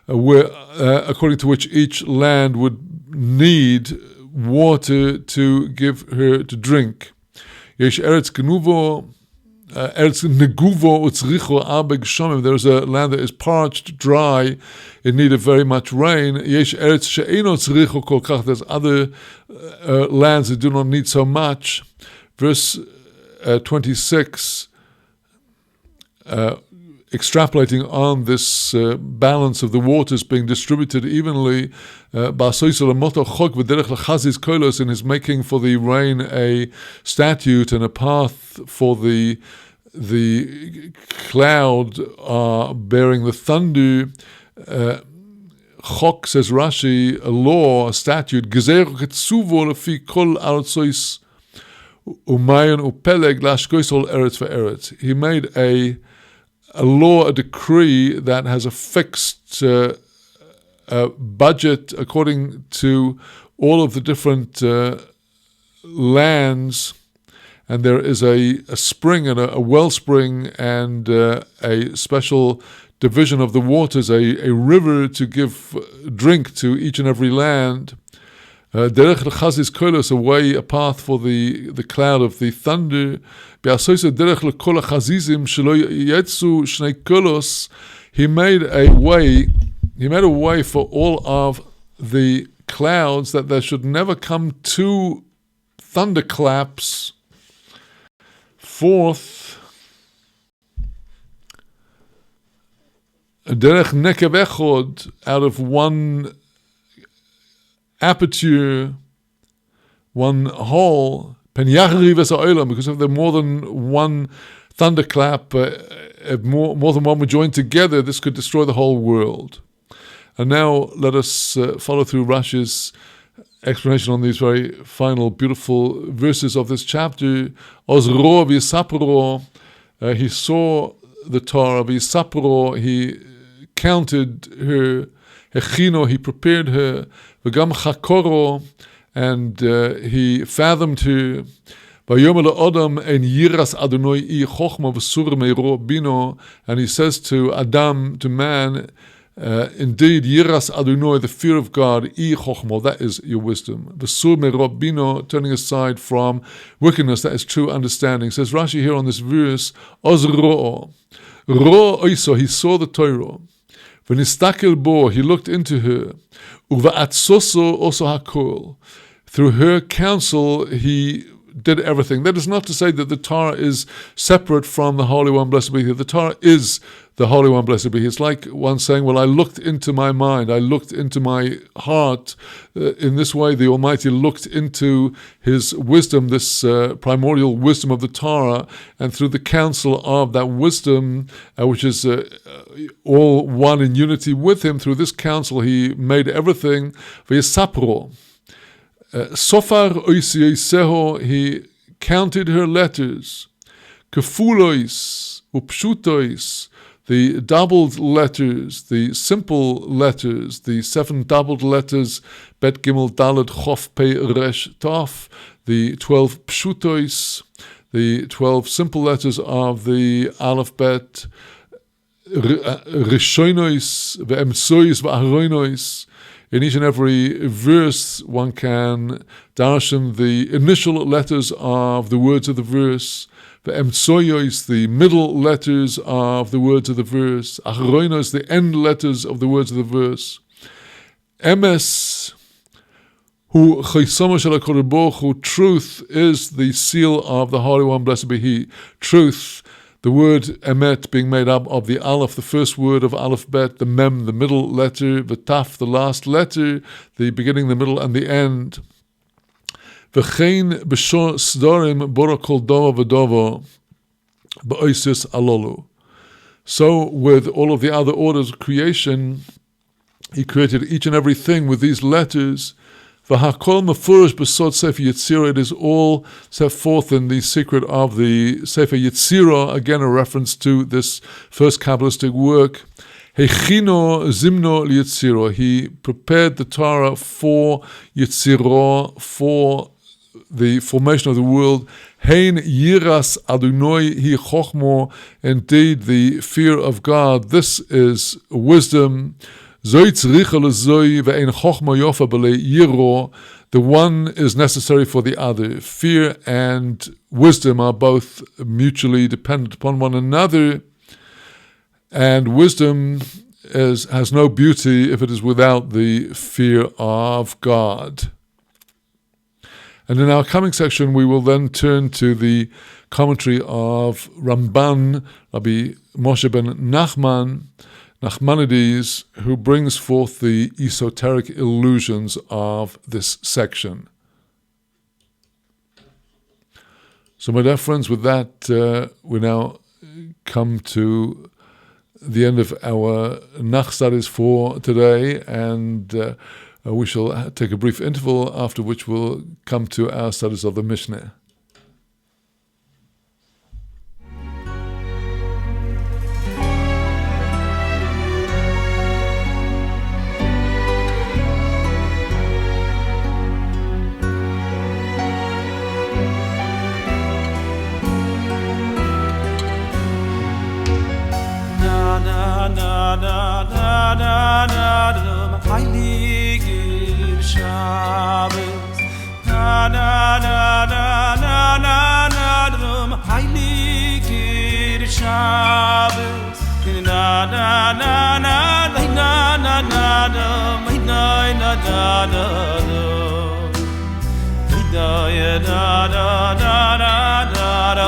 according to which each land would need water to give her to drink. There's a land that is parched, dry, in need of very much rain. There's other lands that do not need so much. Verse 26, extrapolating on this balance of the waters being distributed evenly, in his making for the rain a statute and a path for the cloud bearing the thunder. Chok, says Rashi, a law, a statute, he made a law, a decree that has a fixed budget according to all of the different lands, and there is a spring and a wellspring and a special division of the waters, a river to give drink to each and every land. Derech l'chazis kolos, a way, a path for the cloud of the thunder. Be'asoisa derech l'kol ha'chazizim shelo yetzu shnei kolos. He made a way for all of the clouds that there should never come two thunderclaps forth. Derech nekev echod, out of one aperture, one hole, pen yachri v'sa'olam, because if there are more than one thunderclap, if more than one were joined together, this could destroy the whole world. And now let us follow through Rashi's explanation on these very final, beautiful verses of this chapter. Ozro v'yisapro, he saw the Torah, v'yisapro, he counted her, hechino, he prepared her, v'gam chakoro, and he fathomed her. Vayomer le'odam en yiras Adonai I chochma v'sur meiro bino, and he says to Adam, to man, indeed, yiras Adonai, the fear of God, I chochma, that is your wisdom. V'sur meiro bino, turning aside from wickedness, that is true understanding. Says Rashi here on this verse, oz ro'o, ro'o oiso, he saw the Torah. V'nistakel bo, he looked into her. Uva'atsoso oso hakol, through her counsel he did everything. That is not to say that the Torah is separate from the Holy One, blessed be He. The Torah is the Holy One, blessed be He. It's like one saying, well, I looked into my mind, I looked into my heart. In this way, the Almighty looked into His wisdom, this primordial wisdom of the Torah, and through the counsel of that wisdom, which is all one in unity with Him, through this counsel He made everything. V'yisapro. Sofar oiseiseho, He counted her letters. Kefulois, upshutois, the doubled letters, the simple letters, the 7 doubled letters, Bet Gimel Dalet Chof Pei Resh Taf, the 12 pshutois, the 12 simple letters of the Aleph Bet, Rishonois, Ve'emsois, Ve'aroinois. In each and every verse, one can darshan the initial letters of the words of the verse, the emtsoyos, the middle letters of the words of the verse, achroinos, the end letters of the words of the verse. Emes, hu chaysomo shel HaKadosh Baruch Hu, truth is the seal of the Holy One, blessed be He. Truth, the word emet being made up of the aleph, the first word of aleph bet, the mem, the middle letter, the taf, the last letter, the beginning, the middle, and the end. V'chein b'shor sdorim bora kol dova v'dova b'oisis alolu. So with all of the other orders of creation, He created each and everything with these letters. V'hakol mefurish b'sod Sefer Yetzirah, it is all set forth in the secret of the Sefer Yetzirah, again a reference to this first Kabbalistic work. Hechino zimno liyetzirah, He prepared the Torah for Yetzirah, for the formation of the world. Hein yiras Adonai hi chochmo, indeed the fear of God, this is wisdom. The one is necessary for the other. Fear and wisdom are both mutually dependent upon one another, and wisdom has no beauty if it is without the fear of God. And in our coming section, we will then turn to the commentary of Ramban, Rabbi Moshe ben Nachmanides, who brings forth the esoteric illusions of this section. So my dear friends, with that, we now come to the end of our Nach studies for today, and we shall take a brief interval, after which we'll come to our studies of the Mishnah. Heiliger Shabbat, na na na na na na na, Heiliger Shabbat, na na na na na na na na na na na na na Heiliger Shabbat, na na na na na, ya na na na na, na na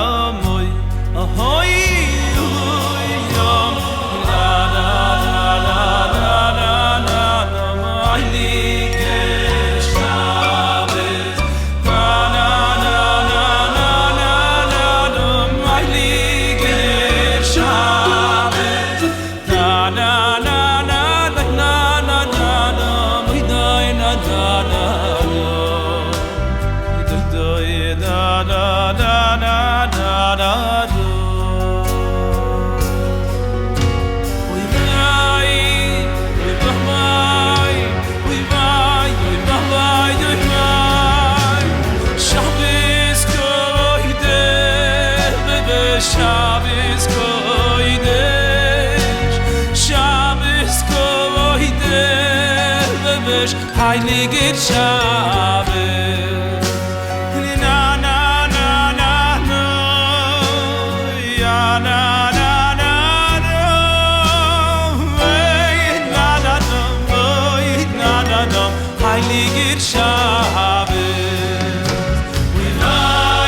na na na, Heiliger Shabbat, we love.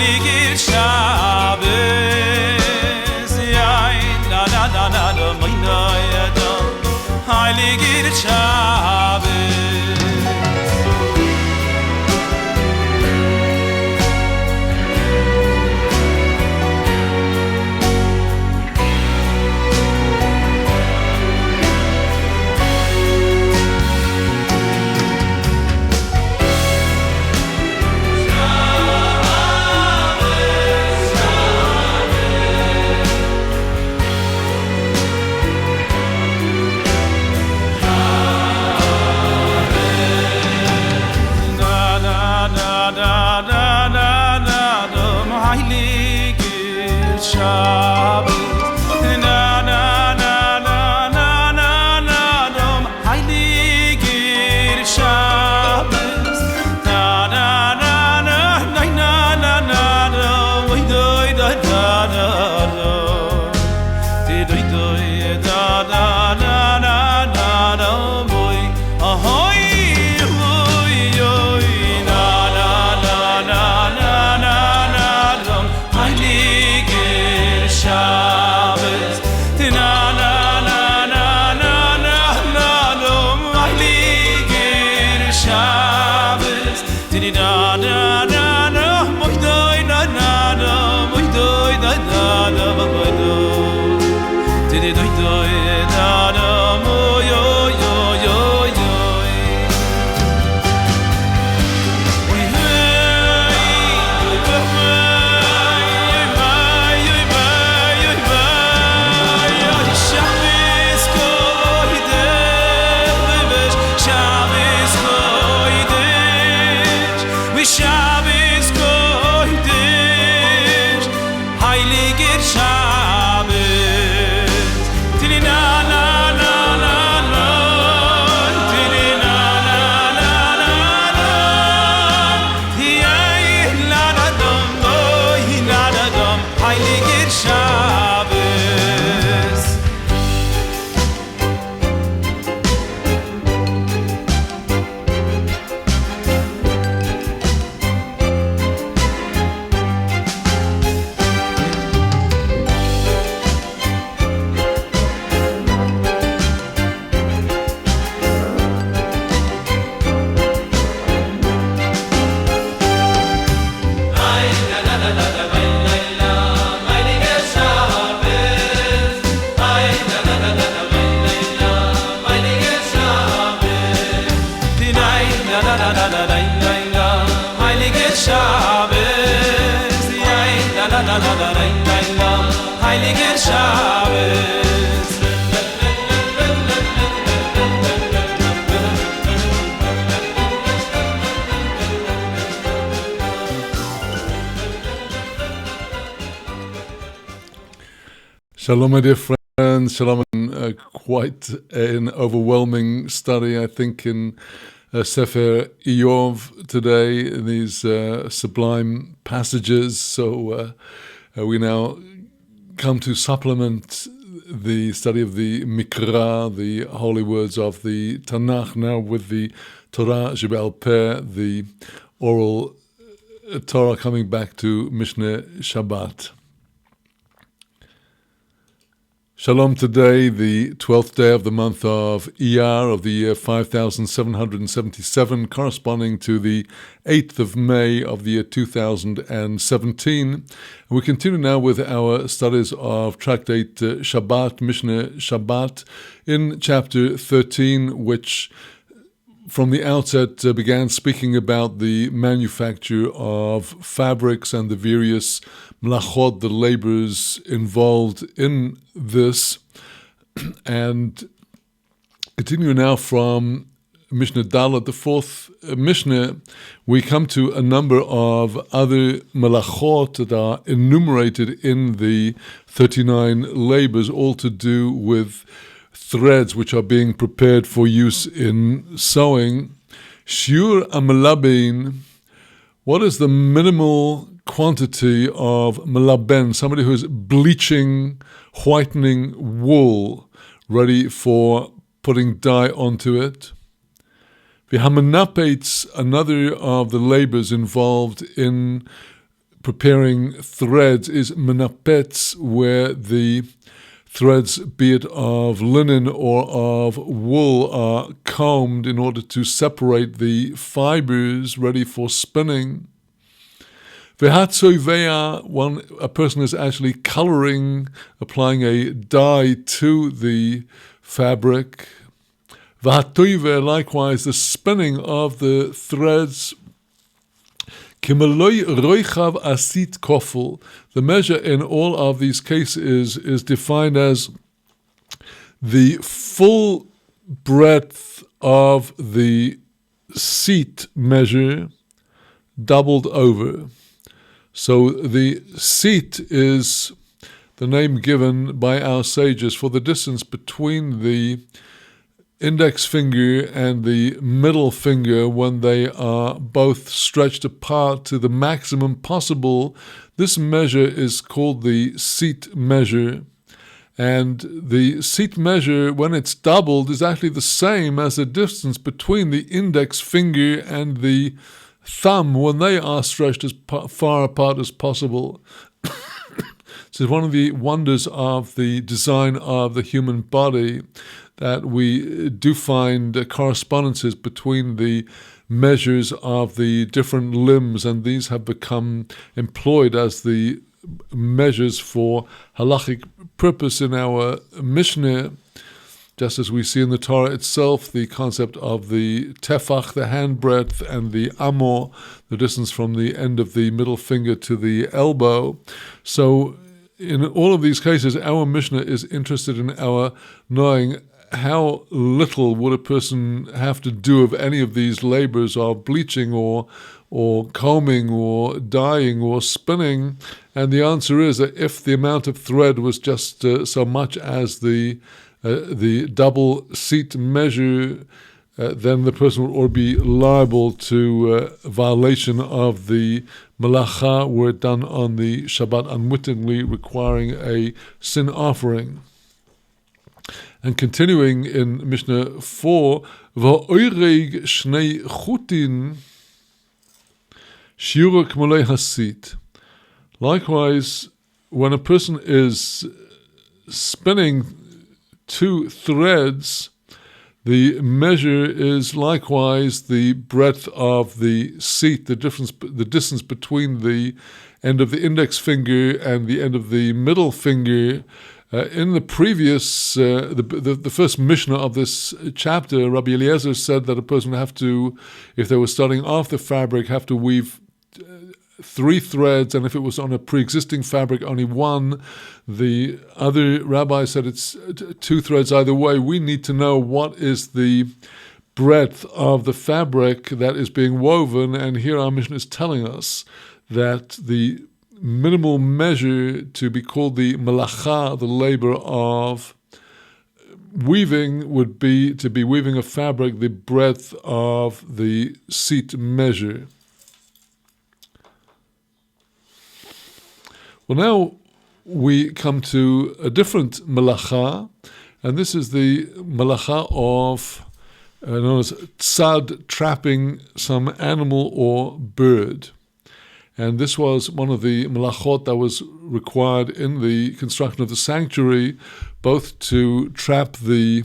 Heiliger Shabbat, yain na na na na na moina yadam. Heiliger Shabbat. Heiliger Shabbat. Shalom, my dear friends. Shalom. Quite an overwhelming study, I think, in Sefer Iyov today, in these sublime passages. So we now come to supplement the study of the Mikra, the holy words of the Tanakh, now with the Torah Sheba'al Peh, the oral Torah, coming back to Mishnah Shabbat. Shalom, today, the 12th day of the month of Iyar of the year 5777, corresponding to the 8th of May of the year 2017. And we continue now with our studies of Tractate Shabbat, Mishnah Shabbat, in chapter 13, which from the outset began speaking about the manufacture of fabrics and the various mlachot, the labors involved in this. And continue now from Mishnah Dalet, the fourth Mishnah, we come to a number of other malachot that are enumerated in the 39 labors, all to do with threads which are being prepared for use in sewing. Shiur amalabein, what is the minimal quantity of malaben, somebody who is bleaching, whitening wool, ready for putting dye onto it? V'hamanapetz, another of the labors involved in preparing threads is menapetz, where the threads, be it of linen or of wool, are combed in order to separate the fibers ready for spinning. Vehatsoivea, a person is actually coloring, applying a dye to the fabric. Vahatoive, likewise, the spinning of the threads. Kimaloi roichav asit kofel. The measure in all of these cases is defined as the full breadth of the seat measure doubled over. So the seat is the name given by our sages for the distance between the index finger and the middle finger when they are both stretched apart to the maximum possible. This measure is called the seat measure. And the seat measure, when it's doubled, is actually the same as the distance between the index finger and the thumb when they are stretched as far apart as possible. So it's one of the wonders of the design of the human body that we do find correspondences between the measures of the different limbs, and these have become employed as the measures for halachic purpose in our Mishnah, just as we see in the Torah itself the concept of the tefach, the hand breadth, and the amor, the distance from the end of the middle finger to the elbow. So in all of these cases, our Mishnah is interested in our knowing how little would a person have to do of any of these labors of bleaching or combing or dyeing or spinning. And the answer is that if the amount of thread was just so much as the double seat measure, then the person would be liable to violation of the malacha were done on the Shabbat unwittingly, requiring a sin offering. And continuing in Mishnah 4, Va'oireg shnei chutin shiura k'molei hasit. Likewise, when a person is spinning two threads, the measure is likewise the breadth of the seat, the distance between the end of the index finger and the end of the middle finger. In the previous, the first Mishnah of this chapter, Rabbi Eliezer said that a person would have to, if they were starting off the fabric, have to weave 3 threads, and if it was on a pre-existing fabric, only 1. The other rabbi said it's 2 threads either way. We need to know what is the breadth of the fabric that is being woven, and here our Mishnah is telling us that the minimal measure to be called the malacha, the labor of weaving, would be to be weaving a fabric the breadth of the seat measure. Well, now we come to a different malacha, and this is the malacha of known as tzad, trapping some animal or bird. And this was one of the malachot that was required in the construction of the sanctuary, both to trap the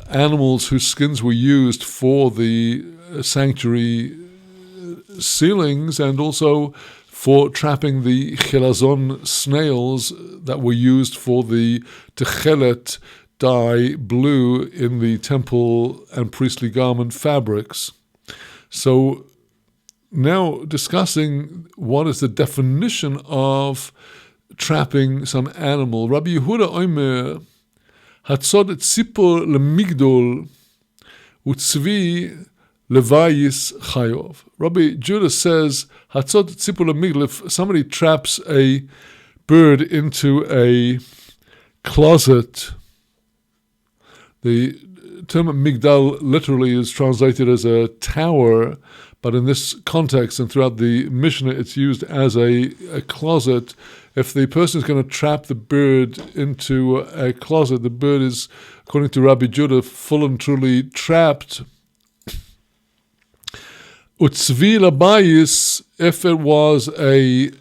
animals whose skins were used for the sanctuary ceilings, and also for trapping the chilazon snails that were used for the techelet dye blue in the temple and priestly garment fabrics. So now discussing what is the definition of trapping some animal. Rabbi Yehuda Omer, Hatzod tzipor lemigdol utzvi levayis chayov. Rabbi Judah says, Hatzod tzipor lemigdol, if somebody traps a bird into a closet, the term migdal literally is translated as a tower, but in this context and throughout the Mishnah, it's used as a closet. If the person is going to trap the bird into a closet, the bird is, according to Rabbi Judah, full and truly trapped. Utzvi labayis, if it was a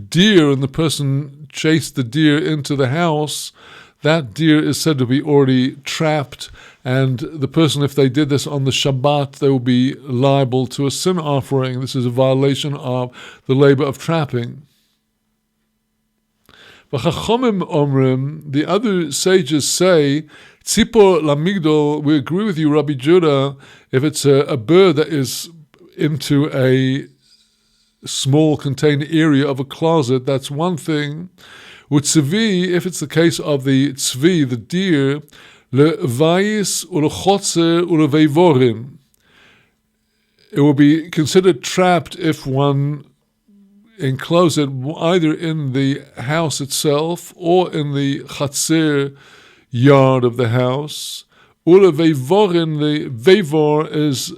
deer and the person chased the deer into the house, that deer is said to be already trapped, and the person, if they did this on the Shabbat, they will be liable to a sin offering. This is a violation of the labor of trapping. V'chachomim omrim, the other sages say, tzipor lamigdol, we agree with you, Rabbi Judah, if it's a bird that is into a small contained area of a closet, that's one thing. With tzvi, if it's the case of the tzvi, the deer, levayis ulechotzer uleveivorim, it will be considered trapped if one enclose it either in the house itself or in the chatzer yard of the house. Uleveivorim, the veivor is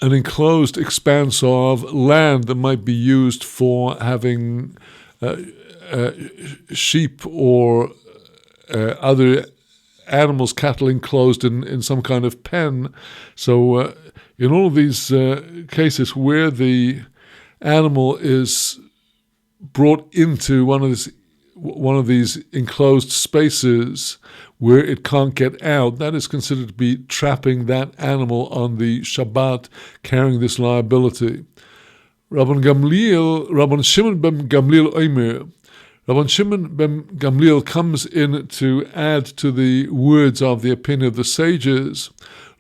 an enclosed expanse of land that might be used for having sheep or other animals, cattle enclosed in some kind of pen. So in all of these cases where the animal is brought into one of these enclosed spaces where it can't get out, that is considered to be trapping that animal on the Shabbat, carrying this liability. Rabban Shimon ben Gamliel Omer, Rabban Shimon ben Gamliel comes in to add to the words of the opinion of the sages,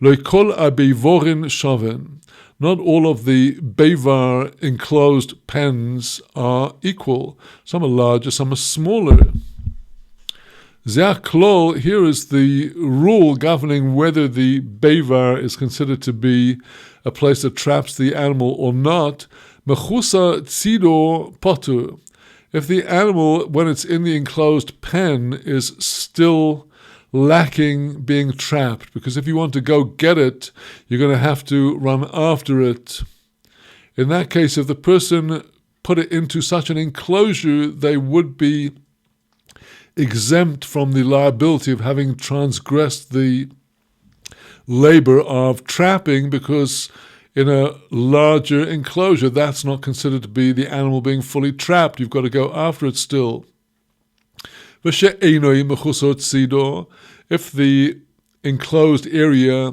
Lo kol ha-beivorin shaven. Not all of the beivar enclosed pens are equal. Some are larger, some are smaller. Zeh klol, here is the rule governing whether the beivar is considered to be a place that traps the animal or not. Mechusa tzido potur. If the animal, when it's in the enclosed pen, is still lacking being trapped, because if you want to go get it, you're going to have to run after it. In that case, if the person put it into such an enclosure, they would be exempt from the liability of having transgressed the labor of trapping, because in a larger enclosure, that's not considered to be the animal being fully trapped. You've got to go after it still. If the enclosed area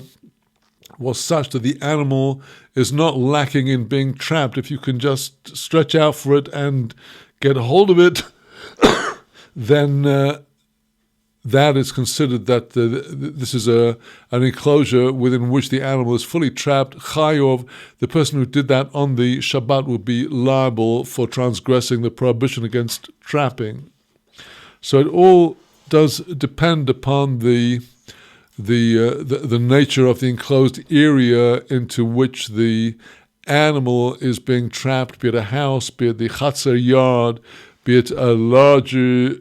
was such that the animal is not lacking in being trapped, if you can just stretch out for it and get a hold of it, then that is considered that this is an enclosure within which the animal is fully trapped. Chayov, the person who did that on the Shabbat, would be liable for transgressing the prohibition against trapping. So it all does depend upon the nature of the enclosed area into which the animal is being trapped, be it a house, be it the chatzer yard, be it a larger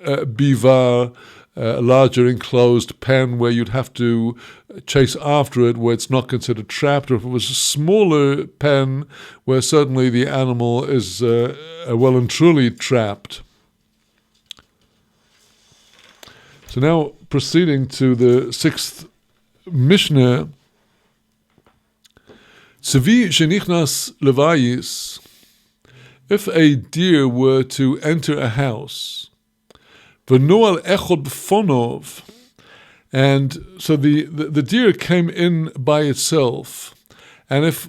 bivar, a larger enclosed pen where you'd have to chase after it, where it's not considered trapped, or if it was a smaller pen where certainly the animal is well and truly trapped. So now proceeding to the sixth Mishnah, Tzvi shenichnas levayis, if a deer were to enter a house, v'noal echod b'fonov, and so the deer came in by itself, and if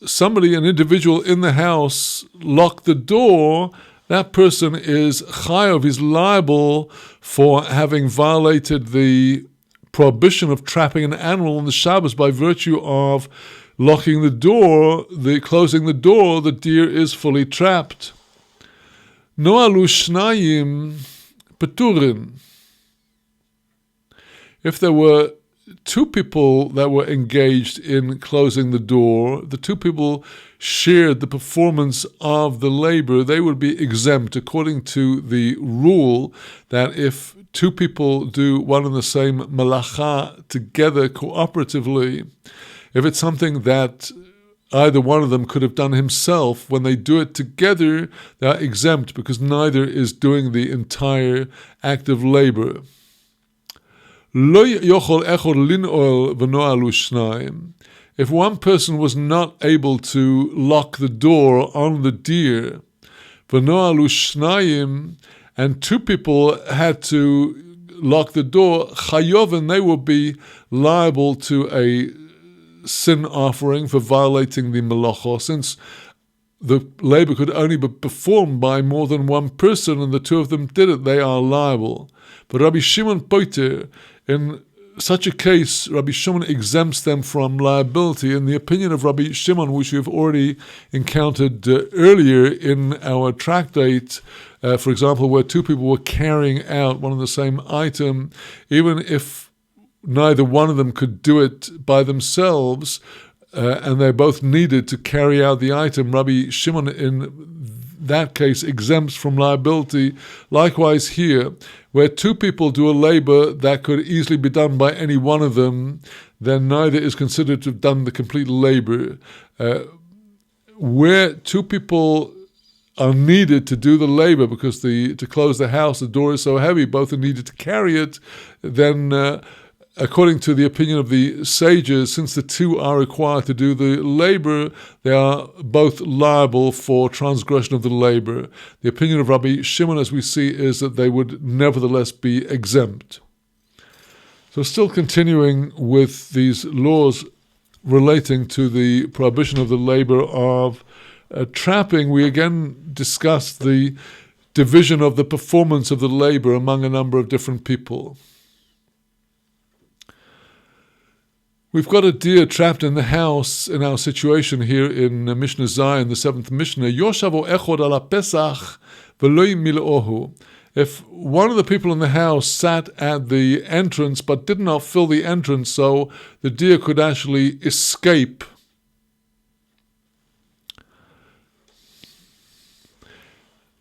somebody, an individual in the house, locked the door, that person is chayav, is liable for having violated the prohibition of trapping an animal on the Shabbos by virtue of locking the door, closing the door. The deer is fully trapped. Noalu shnayim peturin. If there were two people that were engaged in closing the door, the two people shared the performance of the labor, they would be exempt according to the rule that if two people do one and the same malacha together cooperatively, if it's something that either one of them could have done himself, when they do it together, they are exempt because neither is doing the entire act of labor. Lo yochol echod lin'ol v'no'alu shnayim. if one person was not able to lock the door on the deer, v'no'alu shnayim, and two people had to lock the door, chayovin, they will be liable to a sin offering for violating the melacha, since the labor could only be performed by more than one person and the two of them did it, they are liable. But Rabbi Shimon Poiter, in such a case, Rabbi Shimon exempts them from liability. In the opinion of Rabbi Shimon, which we have already encountered earlier in our tractate, for example, where two people were carrying out one and the same item, even if neither one of them could do it by themselves, and they both needed to carry out the item, Rabbi Shimon in that case exempts from liability. Likewise here, where two people do a labor that could easily be done by any one of them, then neither is considered to have done the complete labor. Where two people are needed to do the labor because to close the house, the door is so heavy, both are needed to carry it, then according to the opinion of the sages, since the two are required to do the labor, they are both liable for transgression of the labor. The opinion of Rabbi Shimon, as we see, is that they would nevertheless be exempt. So still continuing with these laws relating to the prohibition of the labor of trapping, we again discussed the division of the performance of the labor among a number of different people. We've got a deer trapped in the house in our situation here in Mishnah Zion, the 7th Mishnah. Yoshavo echod ala Pesach v'loi mil'ohu. If one of the people in the house sat at the entrance but did not fill the entrance, so the deer could actually escape.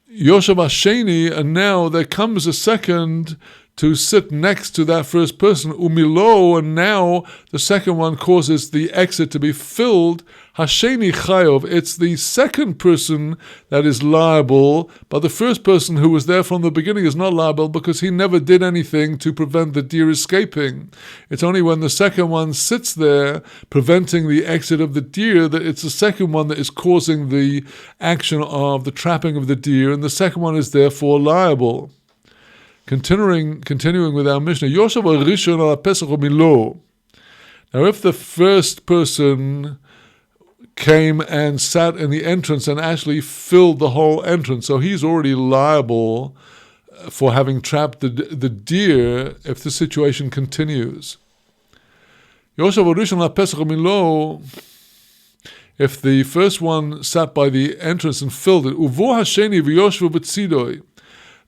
Yoshav Hasheni, and now there comes a second to sit next to that first person, umilo, and now the second one causes the exit to be filled. Hasheni chayov, it's the second person that is liable, but the first person who was there from the beginning is not liable because he never did anything to prevent the deer escaping. It's only when the second one sits there preventing the exit of the deer that it's the second one that is causing the action of the trapping of the deer, and the second one is therefore liable. Continuing with our Mishnah, Yoshav Rishon ala Pesach Milo. Now, if the first person came and sat in the entrance and actually filled the whole entrance, so he's already liable for having trapped the deer if the situation continues. Yoshav Rishon ala Pesach Milo. If the first one sat by the entrance and filled it, Uvo Hasheni v'Yoshvu b'tzidoi.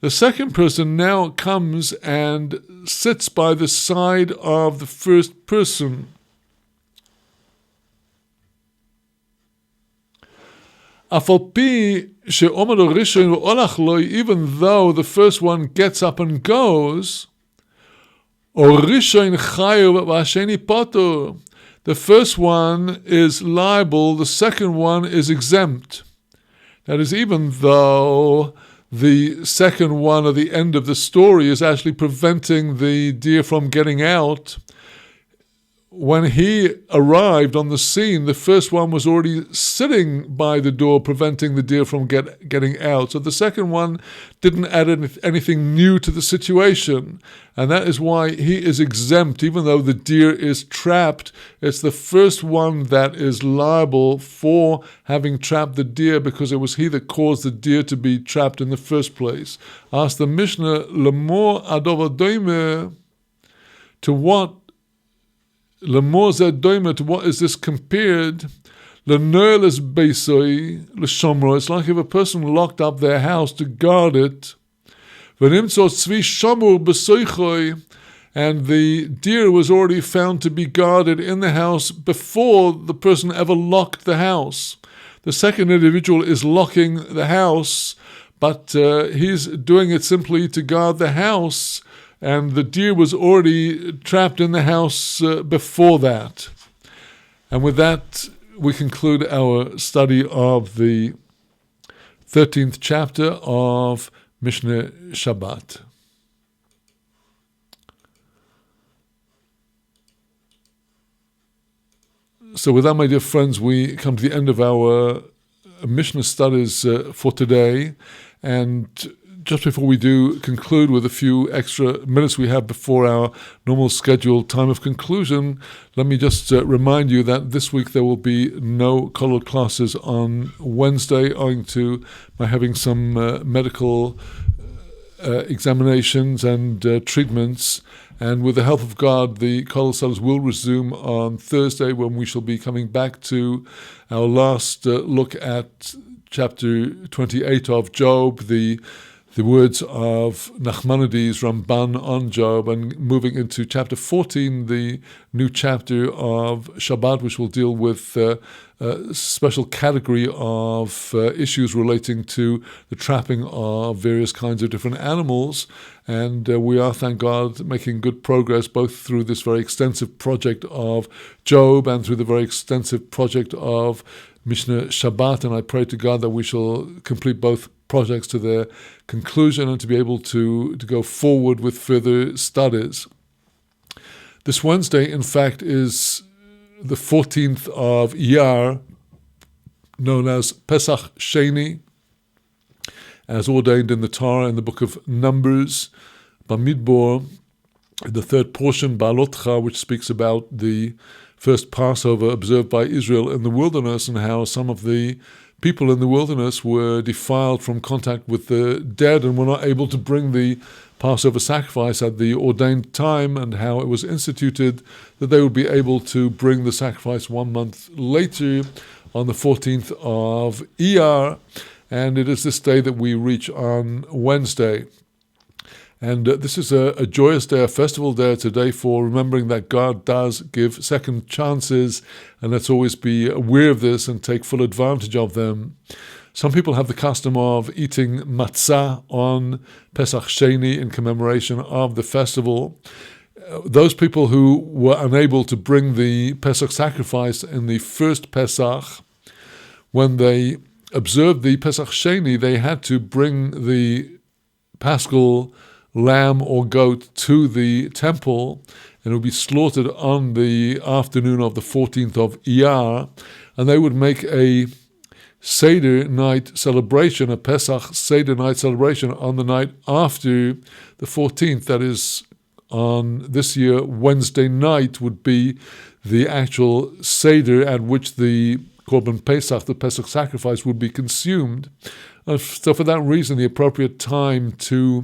The second person now comes and sits by the side of the first person. Even though the first one gets up and goes, the first one is liable, the second one is exempt. That is, even though the second one at the end of the story is actually preventing the deer from getting out, when he arrived on the scene, the first one was already sitting by the door preventing the deer from getting out. So the second one didn't add anything new to the situation. And that is why he is exempt. Even though the deer is trapped, it's the first one that is liable for having trapped the deer because it was he that caused the deer to be trapped in the first place. Ask the Mishnah, Lemor adov adoime, to what to what is this compared? It's like if a person locked up their house to guard it, and the deer was already found to be guarded in the house before the person ever locked the house. The second individual is locking the house, but he's doing it simply to guard the house, and the deer was already trapped in the house before that. And with that, we conclude our study of the 13th chapter of Mishnah Shabbat. So with that, my dear friends, we come to the end of our Mishnah studies for today. And just before we do conclude with a few extra minutes we have before our normal scheduled time of conclusion, let me just remind you that this week there will be no Kollel classes on Wednesday, owing to my having some medical examinations and treatments. And with the help of God, the Kollel studies will resume on Thursday, when we shall be coming back to our last look at chapter 28 of Job, the words of Nachmanides Ramban on Job, and moving into chapter 14, the new chapter of Shabbat, which will deal with a special category of issues relating to the trapping of various kinds of different animals. And we are, thank God, making good progress both through this very extensive project of Job and through the very extensive project of Mishnah Shabbat. And I pray to God that we shall complete both projects to their conclusion and to be able to go forward with further studies. This Wednesday, in fact, is the 14th of Iyar, known as Pesach Sheni, as ordained in the Torah in the book of Numbers, Bamidbar, the third portion, Balotcha, which speaks about the first Passover observed by Israel in the wilderness, and how some of the people in the wilderness were defiled from contact with the dead and were not able to bring the Passover sacrifice at the ordained time, and how it was instituted that they would be able to bring the sacrifice 1 month later on the 14th of Iyar. And it is this day that we reach on Wednesday. And this is a joyous day, a festival day today, for remembering that God does give second chances, and let's always be aware of this and take full advantage of them. Some people have the custom of eating matzah on Pesach Sheni in commemoration of the festival. Those people who were unable to bring the Pesach sacrifice in the first Pesach, when they observed the Pesach Sheni, they had to bring the paschal lamb or goat to the temple, and it would be slaughtered on the afternoon of the 14th of Iyar, and they would make a Seder night celebration, a Pesach Seder night celebration on the night after the 14th. That is, on this year, Wednesday night would be the actual Seder at which the Korban Pesach, the Pesach sacrifice, would be consumed. So for that reason, the appropriate time to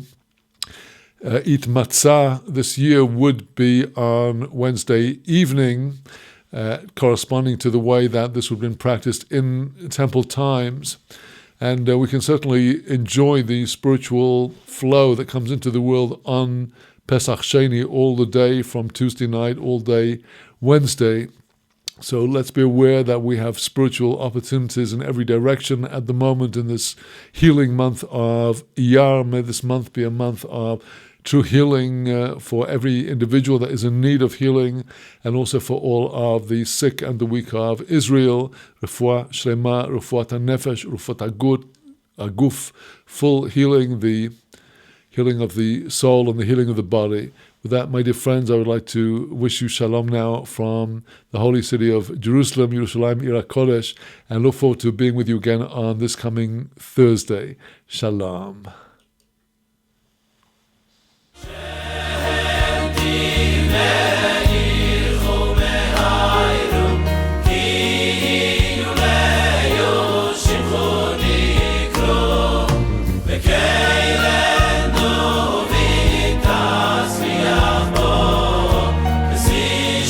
eat matzah this year would be on Wednesday evening, corresponding to the way that this would have been practiced in temple times. And we can certainly enjoy the spiritual flow that comes into the world on Pesach Sheni all the day, from Tuesday night all day Wednesday. So let's be aware that we have spiritual opportunities in every direction at the moment in this healing month of Iyar. May this month be a month of true healing for every individual that is in need of healing, and also for all of the sick and the weak of Israel. Refuah Shlema, Refuat HaNefesh, Refuat HaGuf, full healing, the healing of the soul and the healing of the body. With that, my dear friends, I would like to wish you shalom now from the holy city of Jerusalem, Yerushalayim, Ir HaKodesh, and look forward to being with you again on this coming Thursday. Shalom.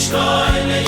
Shkoin le